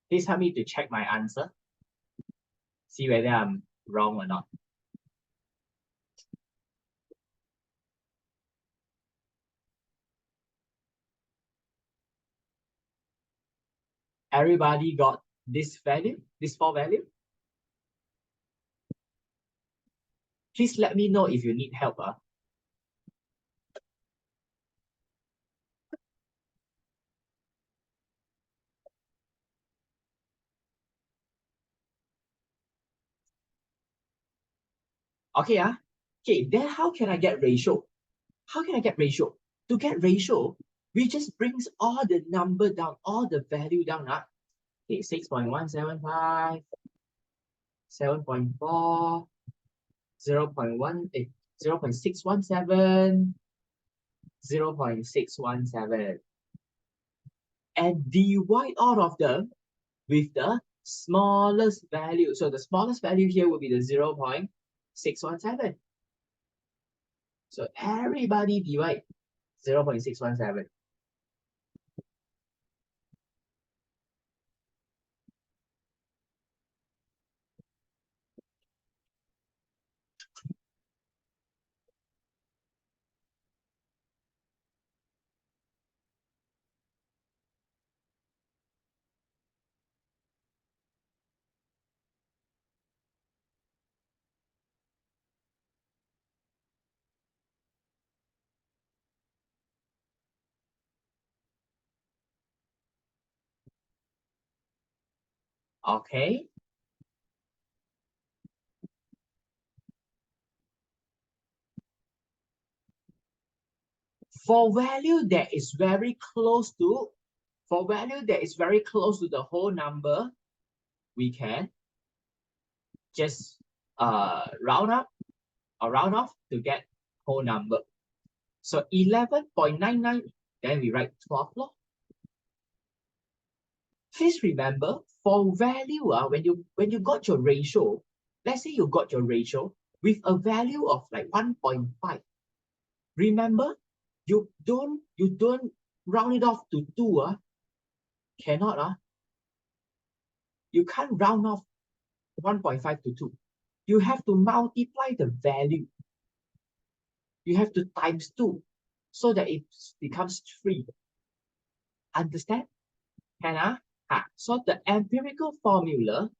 Please help me to check my answer. See whether I'm wrong or not. Everybody got this value, this 4 value? Please let me know if you need help. Okay, okay, then how can I get ratio? How can I get ratio? To get ratio, we just brings all the number down, all the value down. Okay, 6.175, 7.4, 0.1, 0.617, 0.617, and divide all of them with the smallest value. So the smallest value here will be the 0.617. So everybody divide 0.617. Okay. For value that is very close to, the whole number, we can just round up or round off to get whole number. So 11.99, then we write 12 lor. Please remember, for value, when you got your ratio, let's say you got your ratio with a value of like 1.5. Remember, you don't round it off to 2. Cannot. You can't round off 1.5 to 2. You have to multiply the value. You have to times 2 so that it becomes 3. Understand? Can so the empirical formula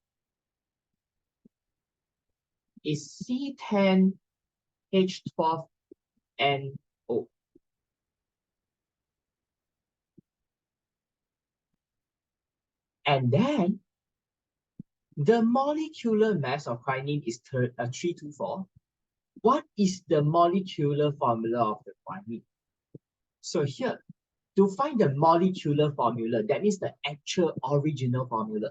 is C10H12NO. And then the molecular mass of quinine is 324. What is the molecular formula of the quinine? So here, to find the molecular formula, that means the actual original formula.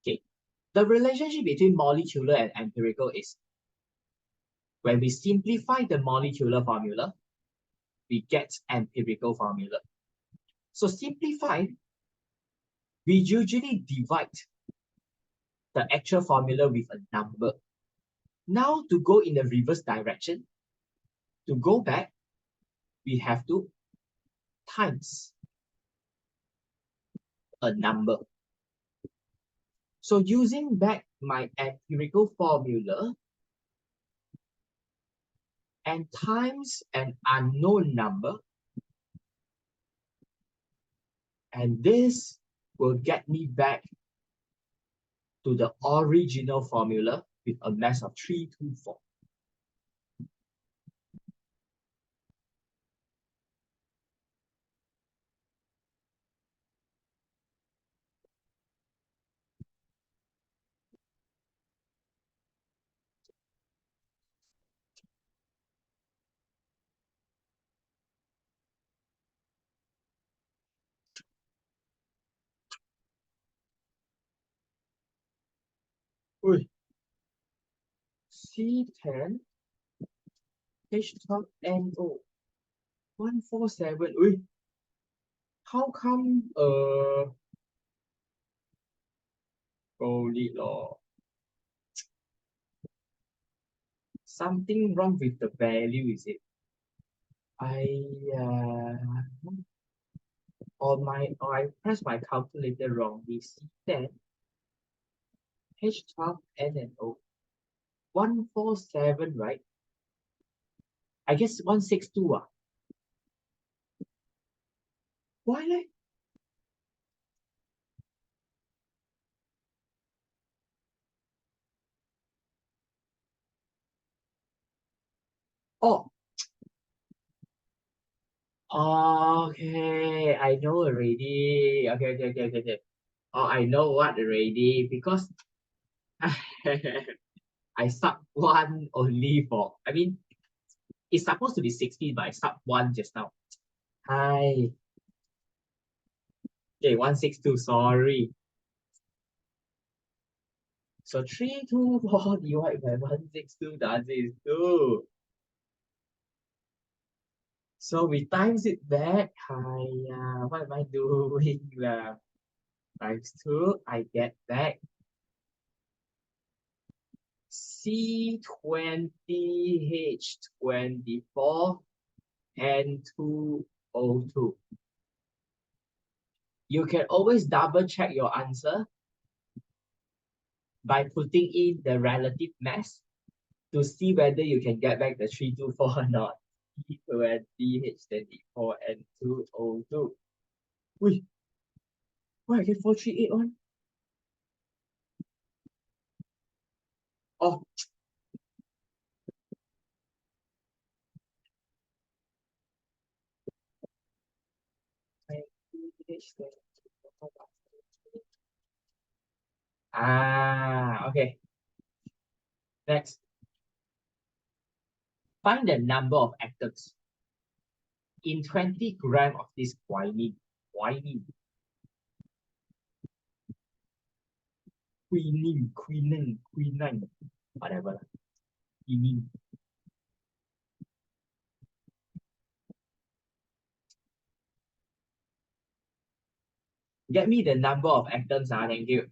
Okay, the relationship between molecular and empirical is when we simplify the molecular formula, we get empirical formula. So simplified, we usually divide the actual formula with a number. Now to go in the reverse direction, to go back, we have to times a number. So using back my empirical formula and times an unknown number, and this will get me back to the original formula with a mass of 324. C10 H12NO 147. How come holy law? Something wrong with the value, is it? Or I press my calculator wrongly. C10 H12 N and O. 147, right? I guess 162. Why like? Oh, okay. I know already. Okay. Oh, I know what already because I sub one only for. I mean, it's supposed to be 16, but I sub one just now. Hi. Okay, 162. Sorry. So 324 divided by 162, the answer is 2. So we times it back. Hi, what am I doing? Times 2, I get back C20H24 N2O2. You can always double check your answer by putting in the relative mass to see whether you can get back the 324 or not. C20H24 N2O2. Wait, why I get 438 on? Oh, okay. Next, find the number of atoms in 20 grams of this quinine. Quinine, whatever. Quinine. Get me the number of atoms, thank you.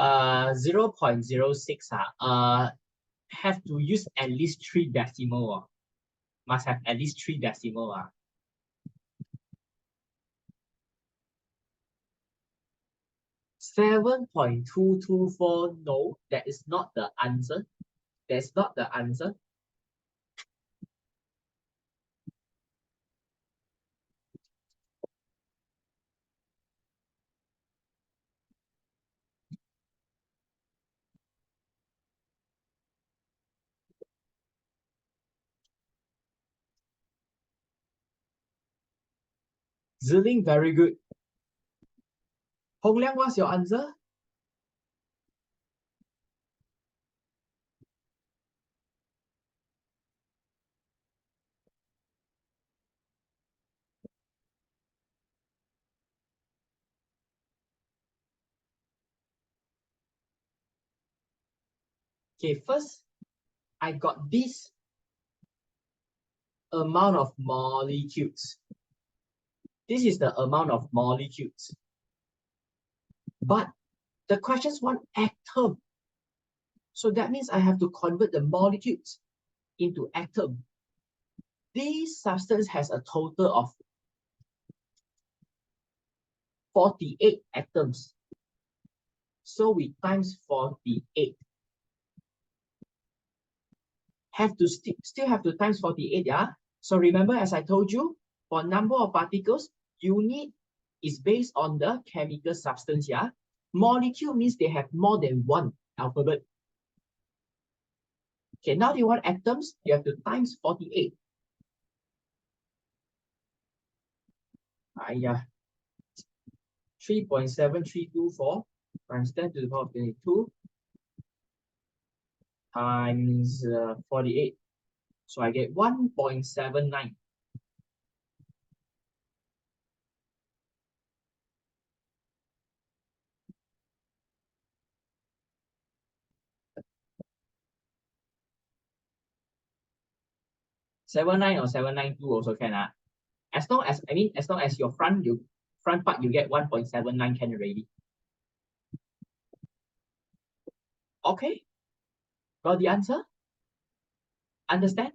Uh, 0.06. Have to use at least 3 decimal. Must have at least 3 decimal. 7.224. No, that is not the answer. That's not the answer. Ziling, very good. Hong Liang, what's your answer? Okay, first, I got this amount of molecules. This is the amount of molecules. But the questions want atom. So that means I have to convert the molecules into atom. This substance has a total of 48 atoms. So we times 48. Have to still have to times 48, yeah? So remember, as I told you, for number of particles, unit is based on the chemical substance, yeah? Molecule means they have more than one alphabet. Okay, now you want atoms, you have to times 48. Yeah. 3.7324 times 10 to the power of 22 times 48. So I get 1.79. Seven nine or 792 also can. As long as as long as your front part you get 1.79 can already. Okay, got the answer? Understand?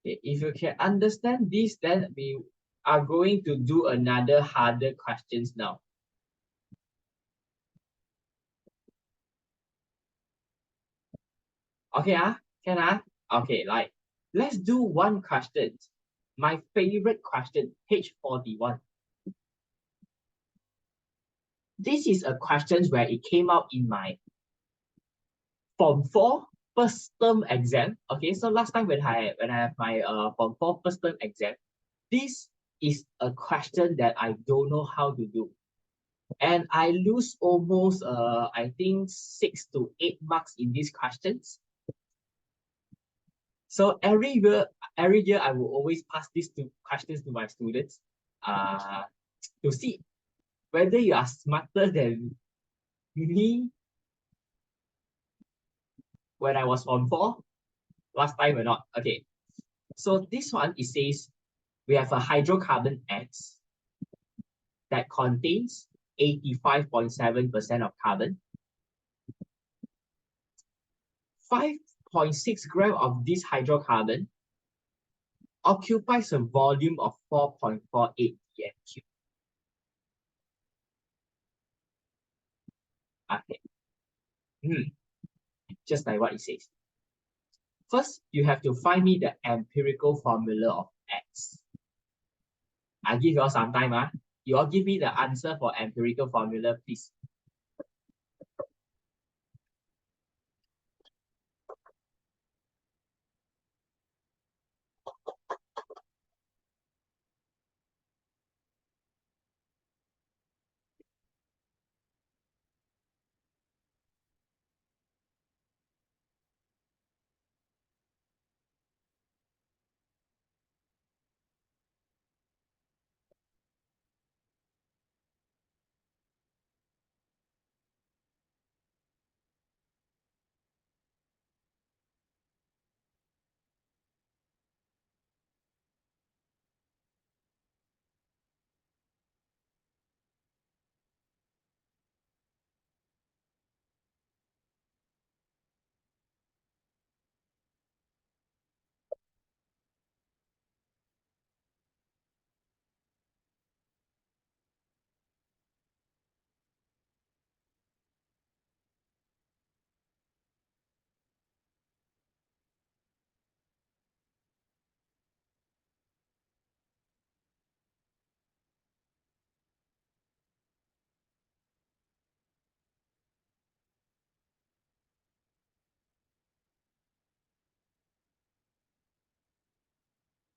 Okay, if you can understand this, then we are going to do another harder questions now. Okay, can okay, like let's do one question. My favorite question, page 41. This is a question where it came out in my Form 4 first term exam. Okay, so last time when I have my Form 4 first term exam, this is a question that I don't know how to do. And I lose almost I think 6 to 8 marks in these questions. So every year I will always pass these two questions to my students to see whether you are smarter than me when I was on 4 last time or not. Okay, so this one, it says we have a hydrocarbon X that contains 85.7% of carbon. 5.6 grams of this hydrocarbon occupies a volume of 4.48 pm3. Okay. Just like what it says. First, you have to find me the empirical formula of X. I give you all some time. You all give me the answer for empirical formula, please.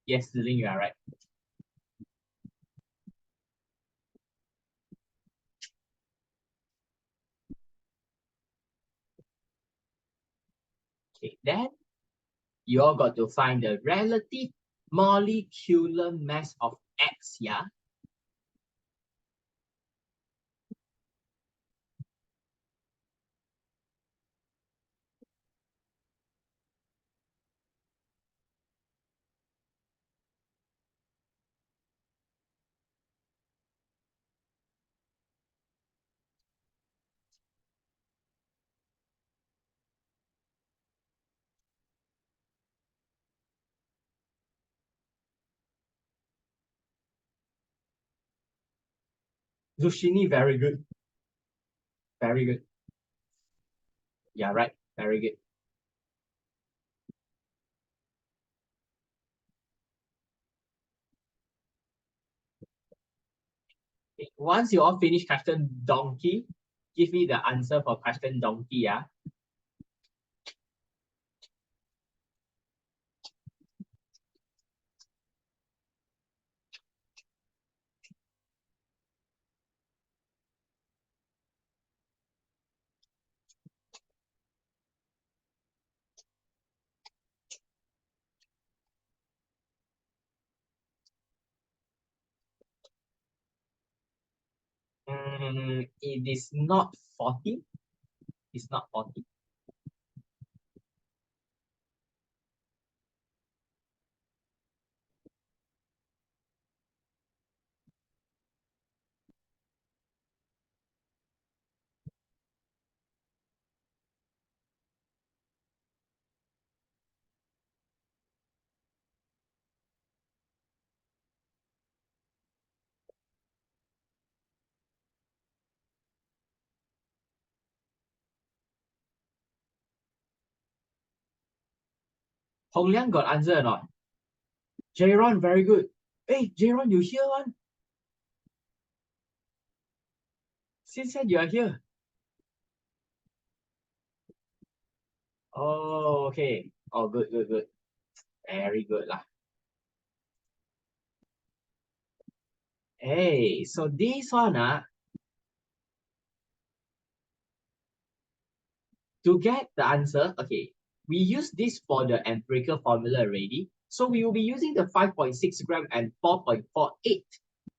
Yes, Lin, you are right. Okay, then you all got to find the relative molecular mass of X, yeah? Zucchini, very good. Very good. Yeah, right. Very good. Okay, once you all finish question donkey, give me the answer for question donkey. Yeah. It is not 40. It's not 40. Hong Liang got answer or not? Jairon, very good. Hey, Jairon, you here one? Since when you are here? Oh, okay. Oh, good, good, good. Very good lah. Hey, so this one, to get the answer, okay, we use this for the empirical formula already. So we will be using the 5.6 gram and 4.48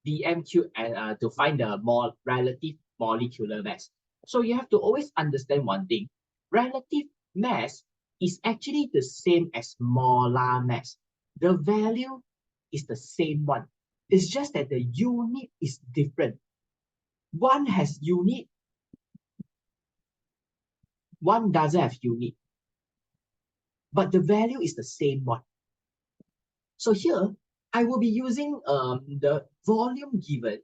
dm³ and to find the more relative molecular mass. So you have to always understand one thing. Relative mass is actually the same as molar mass. The value is the same one. It's just that the unit is different. One has unit, one doesn't have unit. But the value is the same one. So here, I will be using the volume given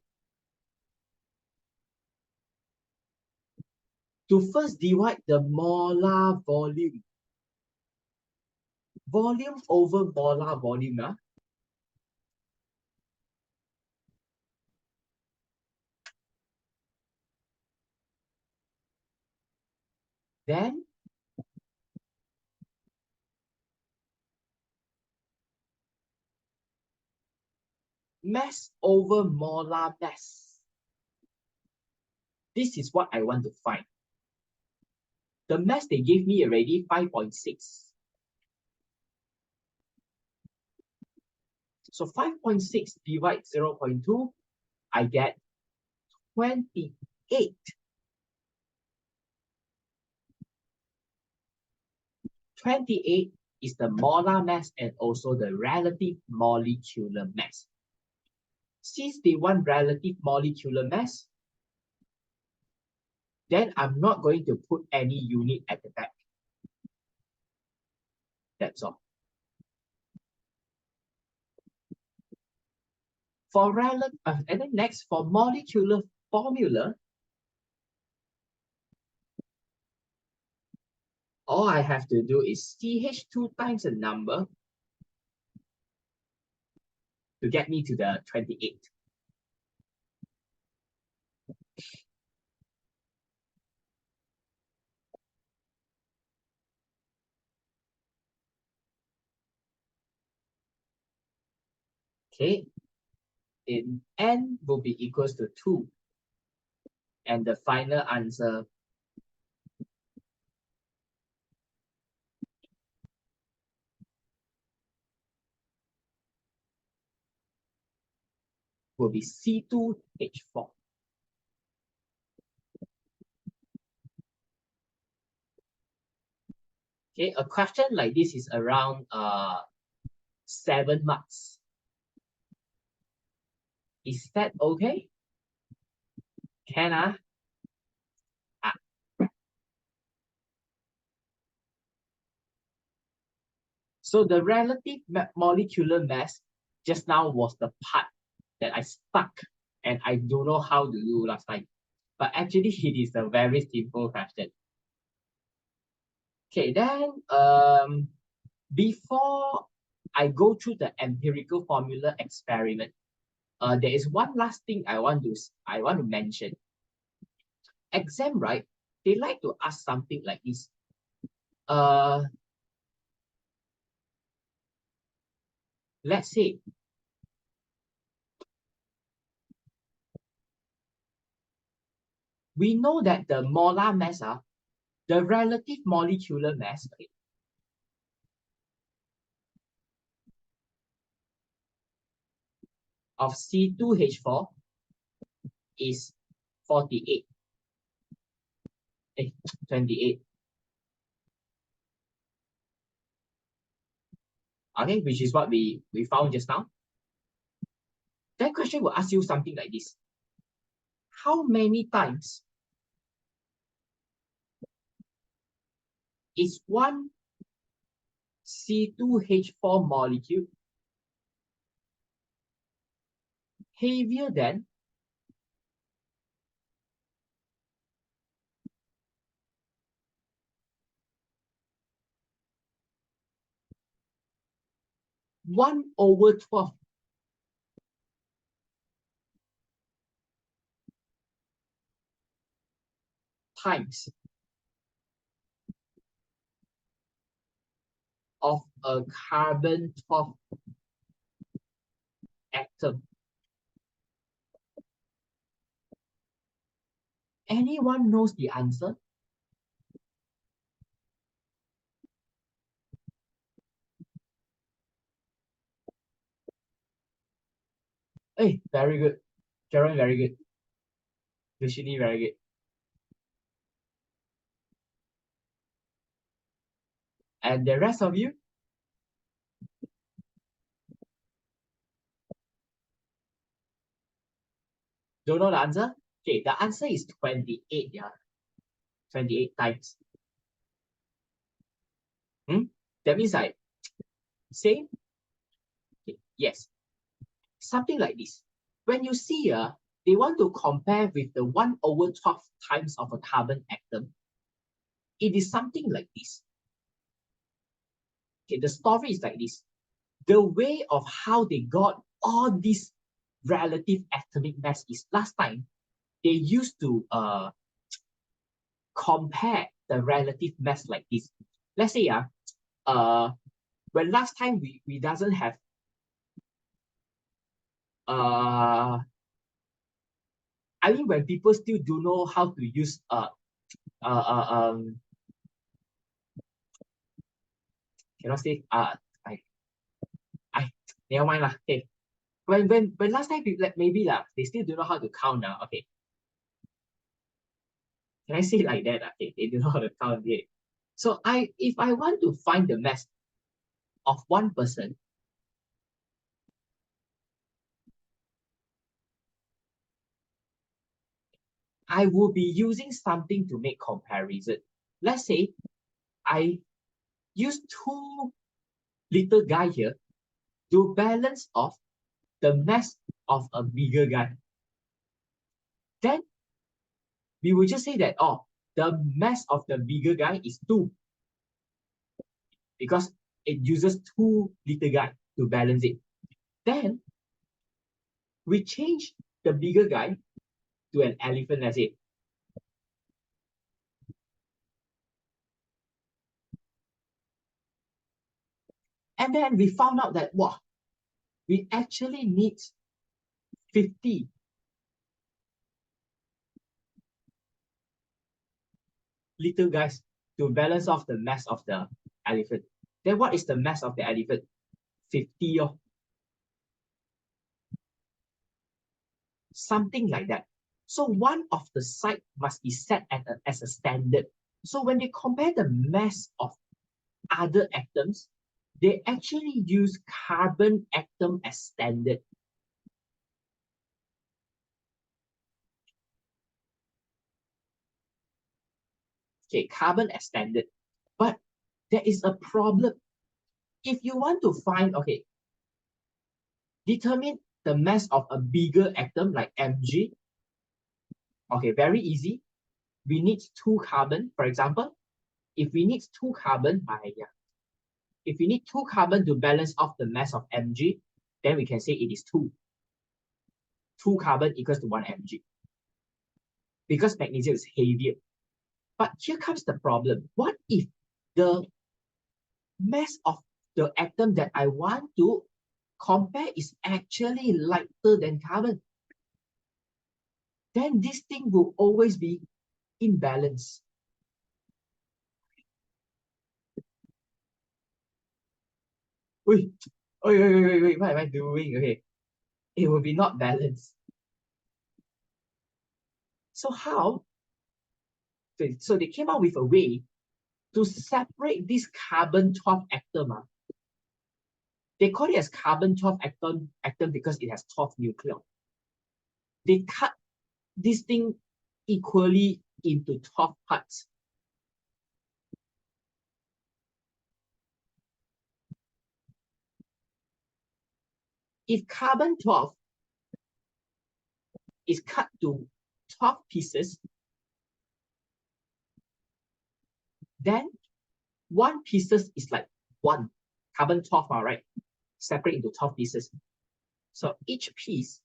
to first divide the molar volume. Volume over molar volume. Then mass over molar mass. This is what I want to find. The mass they gave me already 5.6. So 5.6 divided 0.2, I get 28. 28 is the molar mass and also the relative molecular mass. Since they want relative molecular mass, then I'm not going to put any unit at the back. That's all. For relative, and then next for molecular formula, all I have to do is CH 2 times the number to get me to the 28. Okay, in N will be equals to 2. And the final answer will be C2H4. Okay, a question like this is around 7 marks. Is that okay? Can So the relative molecular mass just now was the part that I stuck and I don't know how to do last time. But actually, it is a very simple question. Okay, then before I go through the empirical formula experiment, there is one last thing I want to mention. Exam, right? They like to ask something like this. Let's say we know that the molar mass, the relative molecular mass, okay, of C2H4 is 48. 28. Okay, which is what we found just now. That question will ask you something like this. How many times is one C2H4 molecule heavier than one over 12 times of a carbon 12 atom? Anyone knows the answer? Hey, very good. Sharon, very good. Vishini, very good. And the rest of you? Don't know the answer? Okay, the answer is 28, yeah. 28 times. That means like, same? Okay, yes. Something like this. When you see, they want to compare with the 1 over 12 times of a carbon atom, it is something like this. Okay, the story is like this. The way of how they got all this relative atomic mass is last time they used to compare the relative mass like this. Let's say when last time we doesn't have I mean when people still don't know how to use cannot say I never mind lah. Okay. When last time people maybe they still don't know how to count now. Okay. Can I say like that? Okay, they don't know how to count it. So if I want to find the mass of one person, I will be using something to make comparison. Let's say I use two little guy here to balance off the mass of a bigger guy. Then we will just say that, oh, the mass of the bigger guy is 2 because it uses two little guy to balance it. Then we change the bigger guy to an elephant, let's say. And then we found out that, wow, we actually need 50 little guys to balance off the mass of the elephant. Then what is the mass of the elephant? 50 or something like that. So one of the side must be set as a standard. So when they compare the mass of other atoms, they actually use carbon atom as standard. Okay, carbon as standard. But there is a problem. If you want to find, okay, determine the mass of a bigger atom like Mg? Okay, very easy. We need 2 carbon, for example. If we need 2 carbon, if we need 2 carbon to balance off the mass of Mg, then we can say it is 2. 2 carbon equals to 1 Mg. Because magnesium is heavier. But here comes the problem. What if the mass of the atom that I want to compare is actually lighter than carbon? Then this thing will always be imbalanced. Wait, wait, what am I doing? Okay, it will be not balanced. So how? So they came up with a way to separate this carbon-12 atom. They call it as carbon-12 atom because it has 12 nuclei. They cut this thing equally into 12 parts. If carbon-12 is cut to 12 pieces, then one pieces is like 1. Carbon-12, right? Separate into 12 pieces. So each piece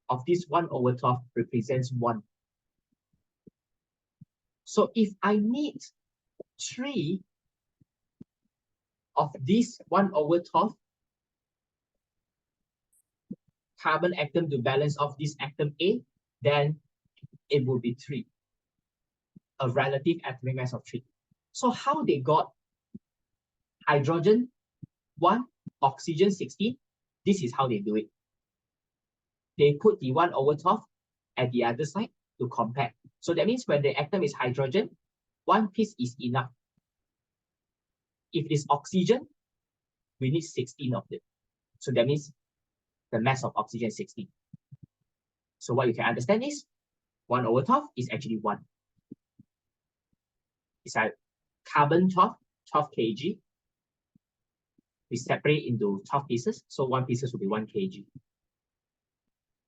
of this 1/12 represents 1. So if I need 3 of this 1/12 carbon atom to balance off this atom A, then it will be 3. A relative atomic mass of 3. So how they got hydrogen 1, oxygen 16? This is how they do it. They put the 1/12 at the other side to compare. So that means when the atom is hydrogen, 1 piece is enough. If it is oxygen, we need 16 of them. So that means the mass of oxygen is 16. So what you can understand is 1/12 is actually 1. It's like carbon-12, 12 kg. We separate into 12 pieces, so 1 pieces will be 1 kg.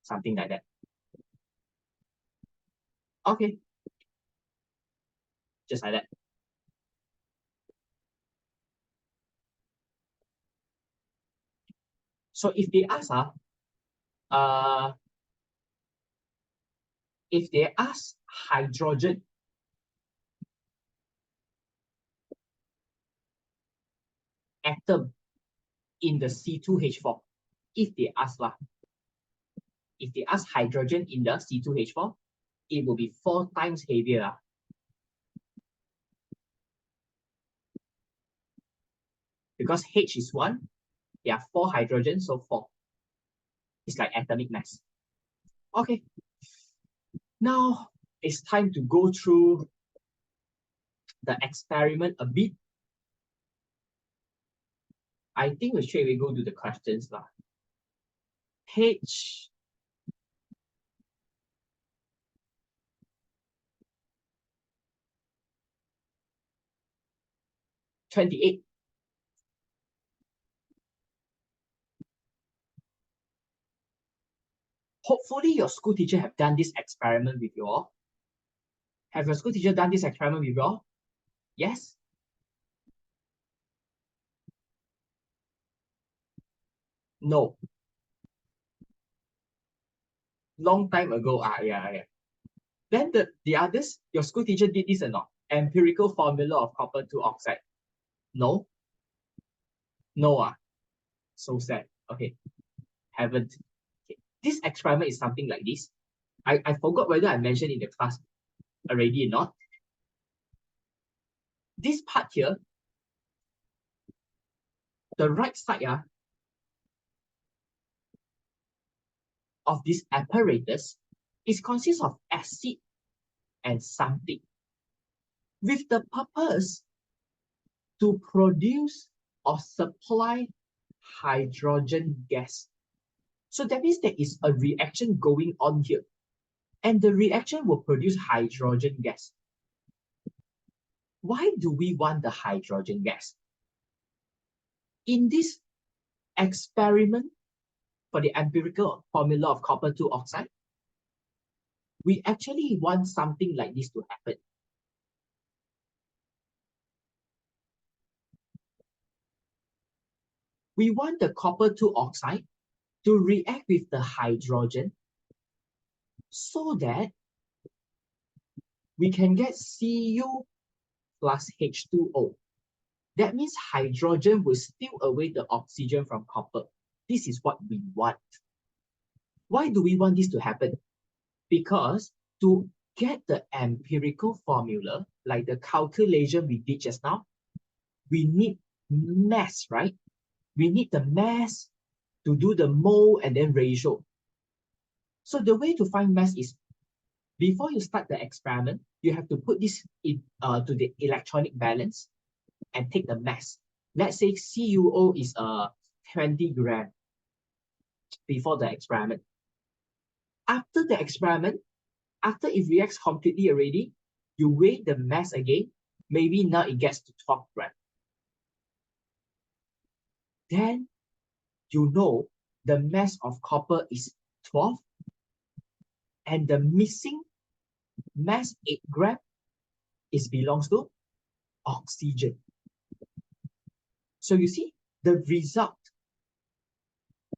Something like that. Okay. Just like that. So if they ask, hydrogen atom in the C2H4, if they ask hydrogen in the C2H4, it will be 4 times heavier. Because H is 1, there are 4 hydrogens, so 4. It's like atomic mass. Okay. Now it's time to go through the experiment a bit. I think we straight away go to the questions lah. Page 28. Hopefully your school teacher have done this experiment with you all. Have your school teacher done this experiment with you all? Yes? No. Long time ago. Yeah. Then the others, your school teacher did this or not? Empirical formula of copper 2 oxide. No? No. So sad. Okay. Haven't. Okay. This experiment is something like this. I forgot whether I mentioned in the class already or not. This part here, the right side of this apparatus is consists of acid and something with the purpose to produce or supply hydrogen gas. So that means there is a reaction going on here, and the reaction will produce hydrogen gas. Why do we want the hydrogen gas? In this experiment, for the empirical formula of copper 2 oxide, we actually want something like this to happen. We want the copper 2 oxide to react with the hydrogen so that we can get Cu plus H2O. That means hydrogen will steal away the oxygen from copper. This is what we want. Why do we want this to happen? Because to get the empirical formula, like the calculation we did just now, we need mass, right? We need the mass to do the mole and then ratio. So the way to find mass is, before you start the experiment, you have to put this in, to the electronic balance and take the mass. Let's say CuO is 20 grams before the experiment. After the experiment, after it reacts completely already, you weigh the mass again. Maybe now it gets to 12 grams. Then you know the mass of copper is 12 and the missing mass 8 grams belongs to oxygen. So you see, the result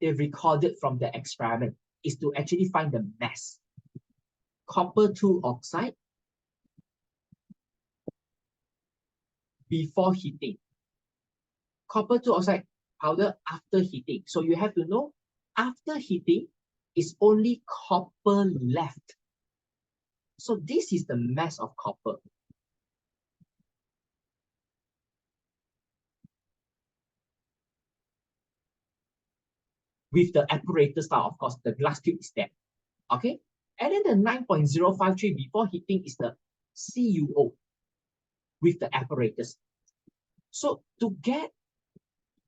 they recorded from the experiment is to actually find the mass. Copper 2 oxide before heating. Copper 2 oxide powder after heating. So you have to know, after heating, is only copper left. So this is the mass of copper. With the apparatus style, of course, the glass tube is there. Okay? And then the 9.053 before heating is the CuO with the apparatus. So to get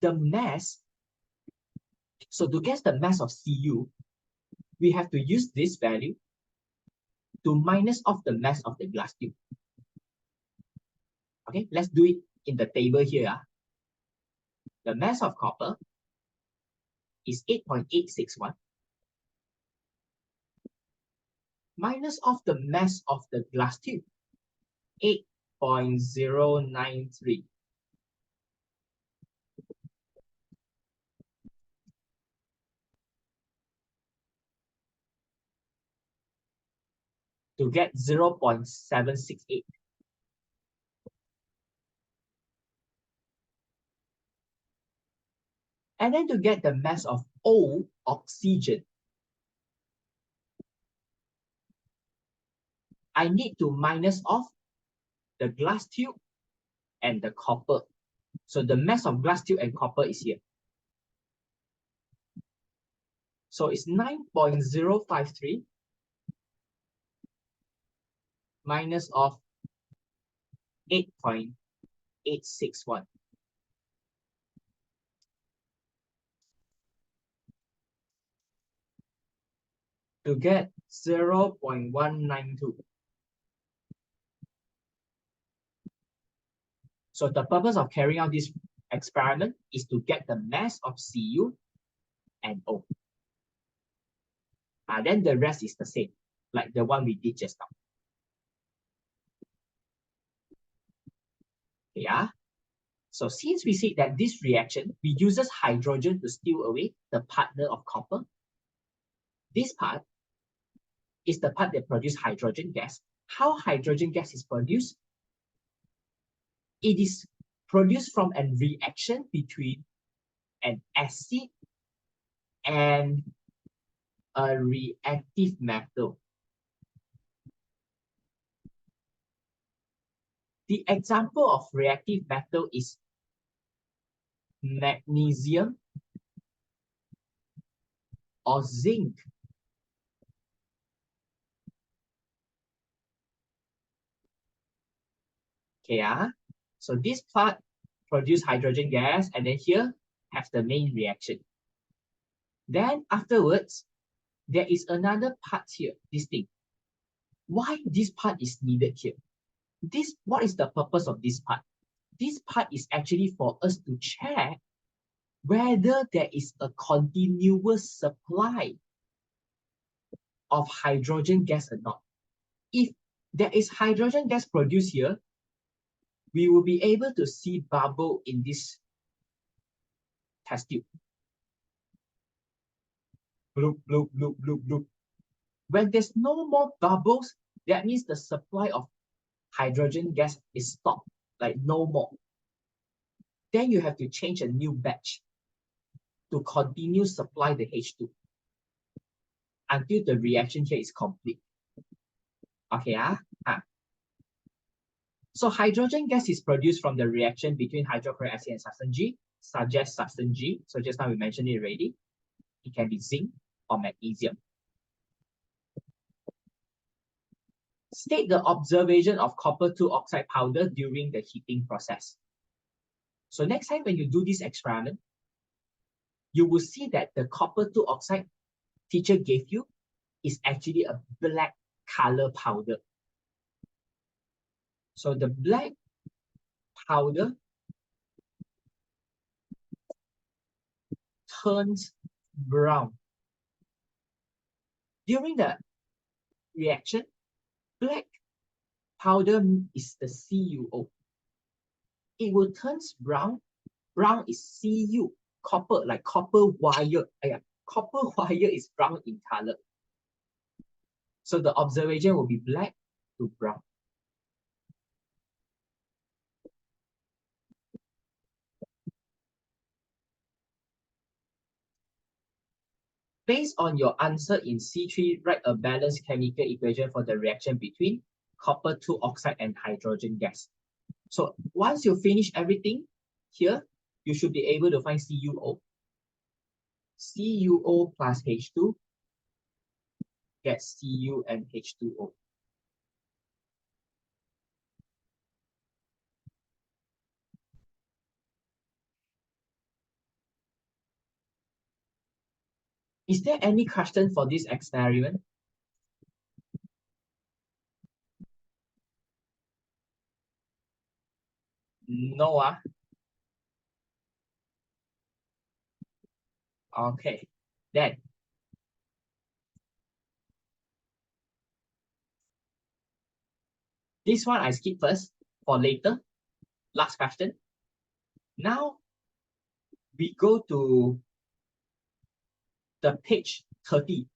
the mass, to get the mass of Cu, we have to use this value to minus off the mass of the glass tube. Okay, let's do it in the table here. The mass of copper is 8.861 minus off the mass of the glass tube, 8.093. To get 0.768. And then to get the mass of O, oxygen, I need to minus off the glass tube and the copper. So the mass of glass tube and copper is here. So it's 9.053 minus of 8.861. To get 0.192. So the purpose of carrying out this experiment is to get the mass of Cu and O. Then the rest is the same, like the one we did just now. Yeah. So since we see that this reaction, we uses hydrogen to steal away the partner of copper, this part is the part that produces hydrogen gas. How hydrogen gas is produced? It is produced from a reaction between an acid and a reactive metal. The example of reactive metal is magnesium or zinc. Okay, so this part produce hydrogen gas, and then here have the main reaction. Then afterwards, there is another part here, this thing. Why this part is needed here? What is the purpose of this part? This part is actually for us to check whether there is a continuous supply of hydrogen gas or not. If there is hydrogen gas produced here, we will be able to see bubble in this test tube. Bloop, bloop, bloop, bloop, bloop. When there's no more bubbles, that means the supply of hydrogen gas is stopped, like no more. Then you have to change a new batch to continue supply the H2 until the reaction here is complete. Okay, So hydrogen gas is produced from the reaction between hydrochloric acid and substance G, suggest substance G. So just now we mentioned it already. It can be zinc or magnesium. State the observation of copper 2 oxide powder during the heating process. So next time when you do this experiment, you will see that the copper 2 oxide teacher gave you is actually a black color powder. So the black powder turns brown. During the reaction, black powder is the CuO. It will turn brown. Brown is Cu, copper, like copper wire. Copper wire is brown in color. So the observation will be black to brown. Based on your answer in C3, write a balanced chemical equation for the reaction between copper 2 oxide and hydrogen gas. So once you finish everything here, you should be able to find CuO. CuO plus H2 gets Cu and H2O. Is there any question for this experiment? No. Okay. Then this one I skip first for later. Last question. Now we go to the page 30.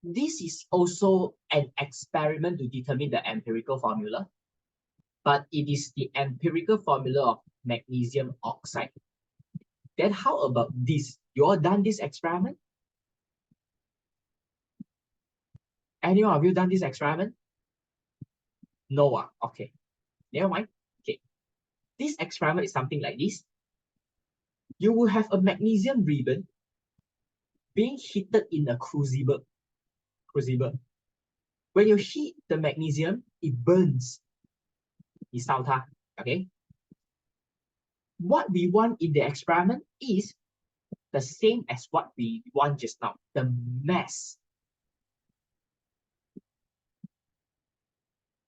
This is also an experiment to determine the empirical formula, but it is the empirical formula of magnesium oxide. Then how about this? You all done this experiment? Anyone of you done this experiment? No. Okay. Never mind. Okay. This experiment is something like this. You will have a magnesium ribbon being heated in a crucible. When you heat the magnesium, it burns. Okay. What we want in the experiment is the same as what we want just now, the mass.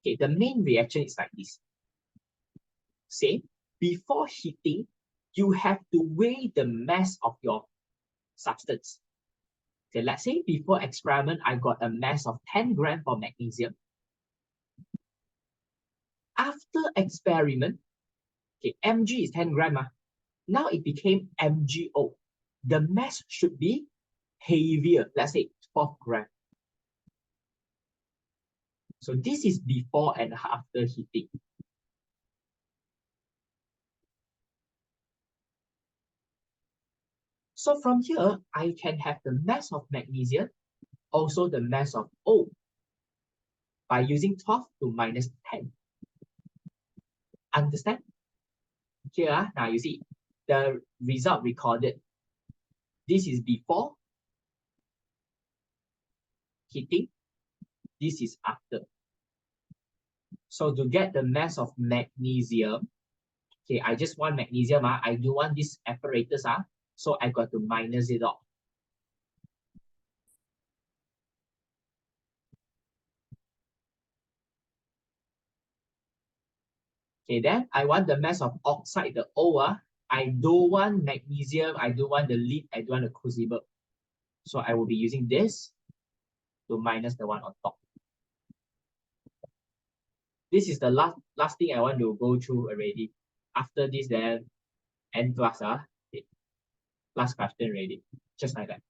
Okay, the main reaction is like this. Say, before heating, you have to weigh the mass of your substance. Okay, let's say before experiment, I got a mass of 10 grams for magnesium. After experiment, okay, Mg is 10 grams. Now it became MgO. The mass should be heavier, let's say 12 grams. So this is before and after heating. So from here, I can have the mass of magnesium, also the mass of O, by using 12 to minus 10. Understand? Here, now you see the result recorded. This is before heating. This is after. So to get the mass of magnesium, okay, I just want magnesium. I do want this apparatus. So I got to minus it off. Okay, then I want the mass of oxide, the O. I don't want magnesium, I don't want the lead, I don't want the crucible. So I will be using this to minus the one on top. This is the last thing I want to go through already. After this, then N plus, okay. Last question already, just like that.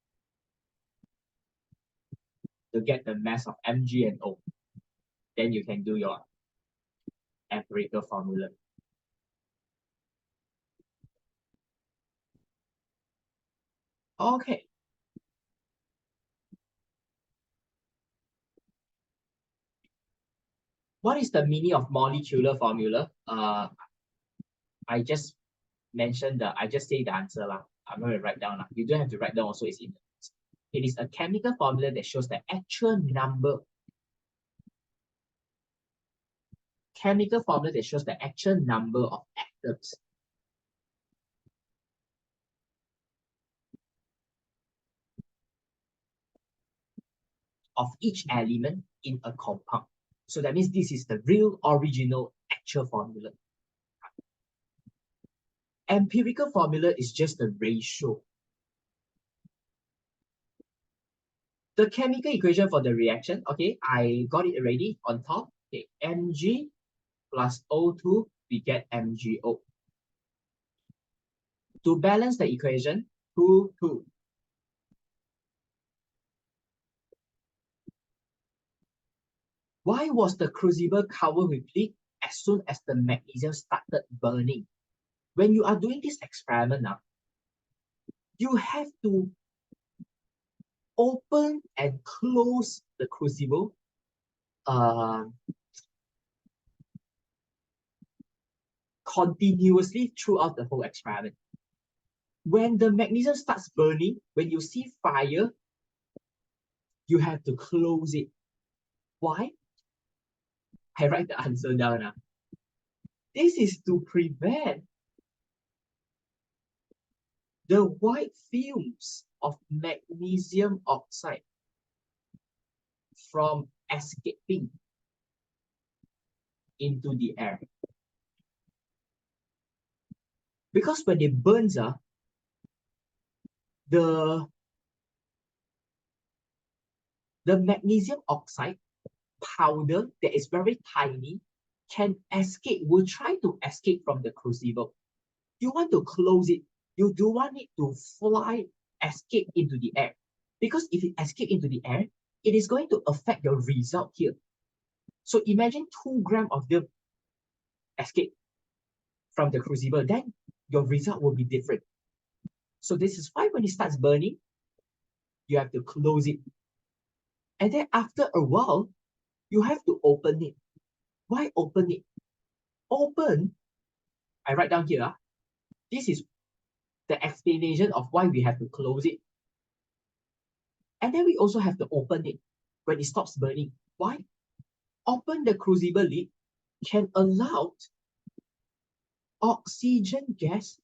To get the mass of Mg and O, then you can do your empirical formula. Okay. What is the meaning of molecular formula? I just mentioned I just say the answer lah. I'm going to write down lah. You don't have to write down also, it's in the notes. It is a chemical formula that shows the actual number. Chemical formula that shows the actual number of atoms. Of each element in a compound. So that means this is the real original actual formula. Empirical formula is just the ratio. The chemical equation for the reaction, okay, I got it already on top. Okay, Mg plus O2, we get MgO. To balance the equation, 2, 2. Why was the crucible covered with lead as soon as the magnesium started burning? When you are doing this experiment now, you have to open and close the crucible continuously throughout the whole experiment. When the magnesium starts burning, when you see fire, you have to close it. Why? I write the answer down. This is to prevent the white fumes of magnesium oxide from escaping into the air. Because when it burns, the magnesium oxide powder that is very tiny can escape, will try to escape from the crucible. You want to close it. You don't want it to fly, escape into the air. Because if it escapes into the air, it is going to affect your result here. So imagine 2 grams of them escape from the crucible, then your result will be different. So this is why when it starts burning, you have to close it. And then after a while, you have to open it. Why open it? Open, I write down here, this is the explanation of why we have to close it. And then we also have to open it when it stops burning. Why? Open the crucible lid can allow oxygen gas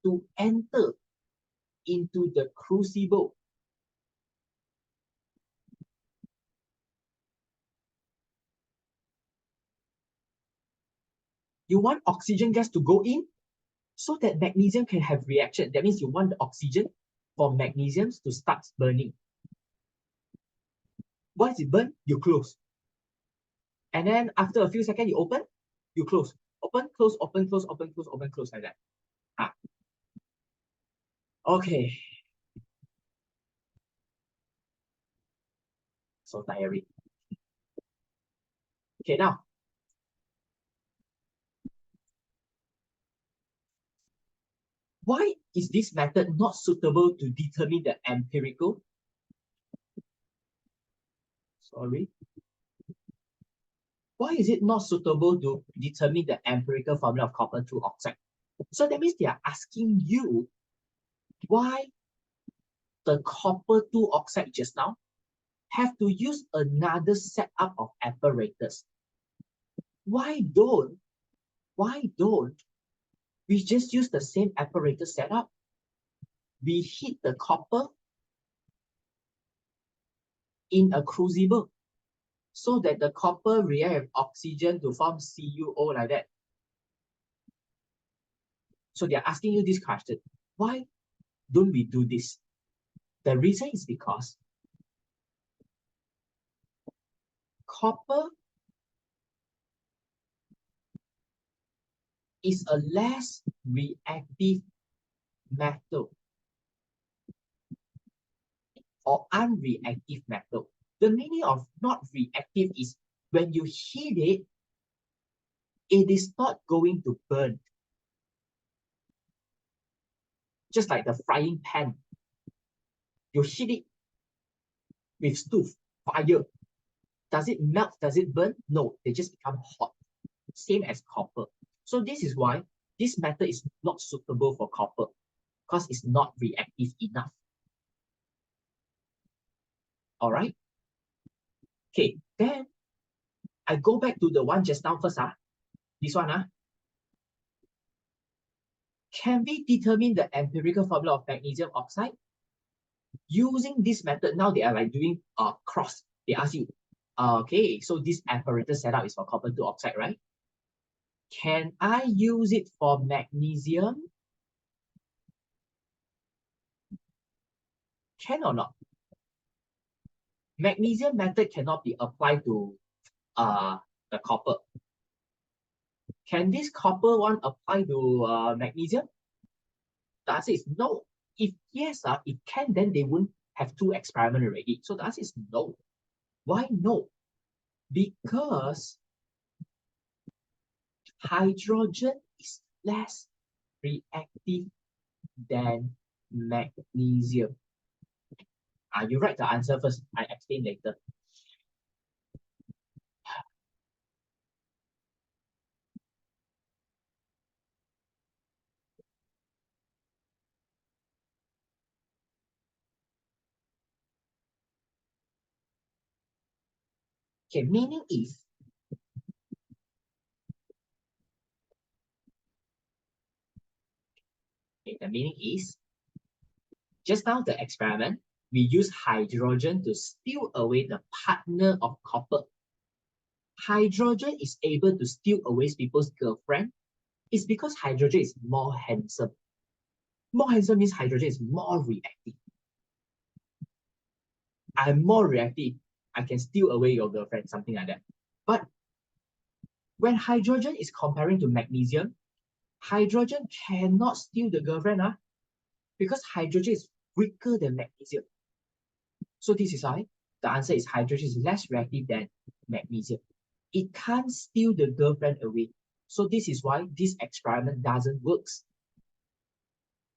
to enter into the crucible. You want oxygen gas to go in so that magnesium can have reaction. That means you want the oxygen for magnesium to start burning. Once it burns, you close. And then after a few seconds, you open, you close. Open, close, open, close, open, close, open, close, like that. Okay. So tiring. Okay, now. Why is this method not suitable to determine the empirical? Sorry. Why is it not suitable to determine the empirical formula of copper 2 oxide? So that means they are asking you why the copper 2 oxide just now have to use another setup of apparatus. Why don't we just use the same apparatus setup? We heat the copper in a crucible so that the copper react with oxygen to form CuO like that. So they're asking you this question, why don't we do this? The reason is because copper is a less reactive metal or unreactive metal. The meaning of not reactive is when you heat it, it is not going to burn. Just like the frying pan. You heat it with stove, fire. Does it melt? Does it burn? No, they just become hot. Same as copper. So this is why this method is not suitable for copper, because it's not reactive enough. All right. Okay, then I go back to the one just now first. This one. Can we determine the empirical formula of magnesium oxide? Using this method, now they are like doing a cross. They ask you, okay, so this apparatus setup is for copper 2 oxide, right? Can I use it for magnesium? Can or not? Magnesium method cannot be applied to the copper. Can this copper one apply to magnesium? The answer is no. If yes, it can, then they wouldn't have 2 experiments already. So the answer is no. Why no? Because hydrogen is less reactive than magnesium. You write the answer first. I explain later. Okay, meaning is the meaning is just now the experiment, we use hydrogen to steal away the partner of copper. Hydrogen is able to steal away people's girlfriend. It's because hydrogen is more handsome. More handsome means hydrogen is more reactive. I'm more reactive. I can steal away your girlfriend, something like that. But when hydrogen is comparing to magnesium, hydrogen cannot steal the girlfriend because hydrogen is weaker than magnesium. So this is why the answer is hydrogen is less reactive than magnesium. It can't steal the girlfriend away. So this is why this experiment doesn't work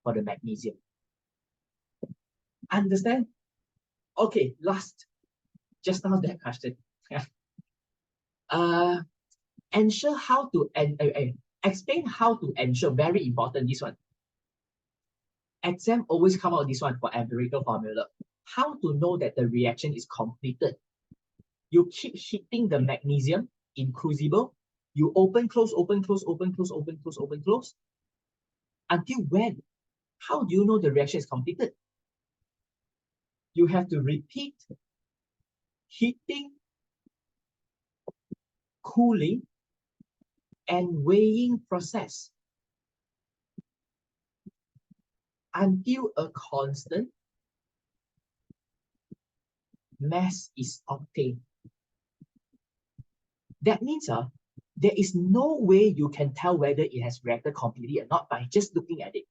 for the magnesium. Understand? Okay, last. Just now that question. Ensure how to explain how to ensure. Very important, this one. Exam always come out this one for empirical formula. How to know that the reaction is completed? You keep heating the magnesium in crucible. You open, close, open, close, open, close, open, close, open, close. Until when? How do you know the reaction is completed? You have to repeat heating, cooling, and weighing process until a constant mass is obtained. That means there is no way you can tell whether it has reacted completely or not by just looking at it.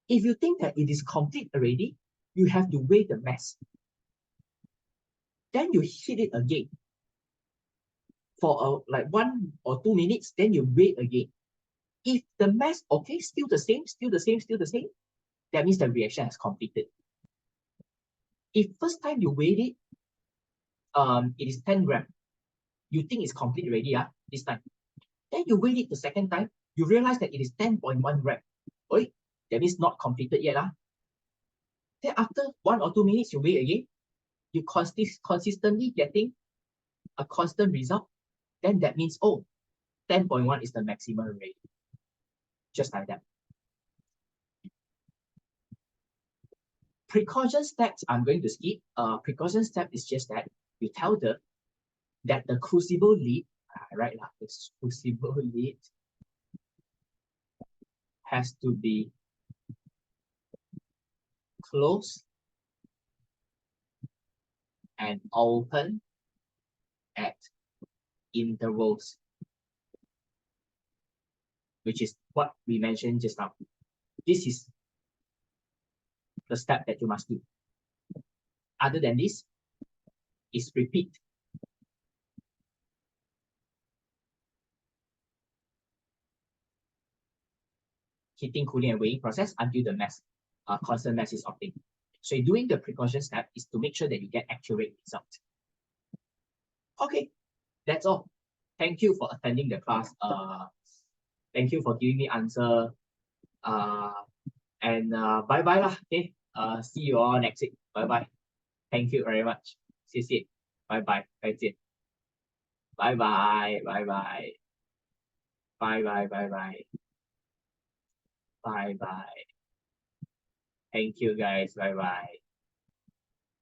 If you think that it is complete already, you have to weigh the mass. Then you heat it again for like 1 or 2 minutes, then you weigh again. If the mass, okay, still the same, that means the reaction has completed. If first time you weighed it, it is 10 grams. You think it's complete already, this time. Then you weigh it the second time, you realize that it is 10.1 grams. Oi, that means not completed yet. Then after 1 or 2 minutes, you weigh again. You consistently getting a constant result. Then that means, 10.1 is the maximum rate. Just like that. Precaution steps, I'm going to skip. Precaution step is just that you tell them that the crucible lid, right, this crucible lid has to be closed and open at intervals, which is what we mentioned just now. This is the step that you must do. Other than this, is repeat. Heating, cooling, and weighing process until the mass, constant mass is obtained. So doing the precaution step is to make sure that you get accurate results. Okay, that's all. Thank you for attending the class. Thank you for giving me answer. And bye bye lah. Okay. See you all next week. Bye bye. Thank you very much. 谢谢. Bye bye. 再见. Bye bye. Bye bye. Bye bye. Bye bye. Bye bye. Thank you guys. Bye bye.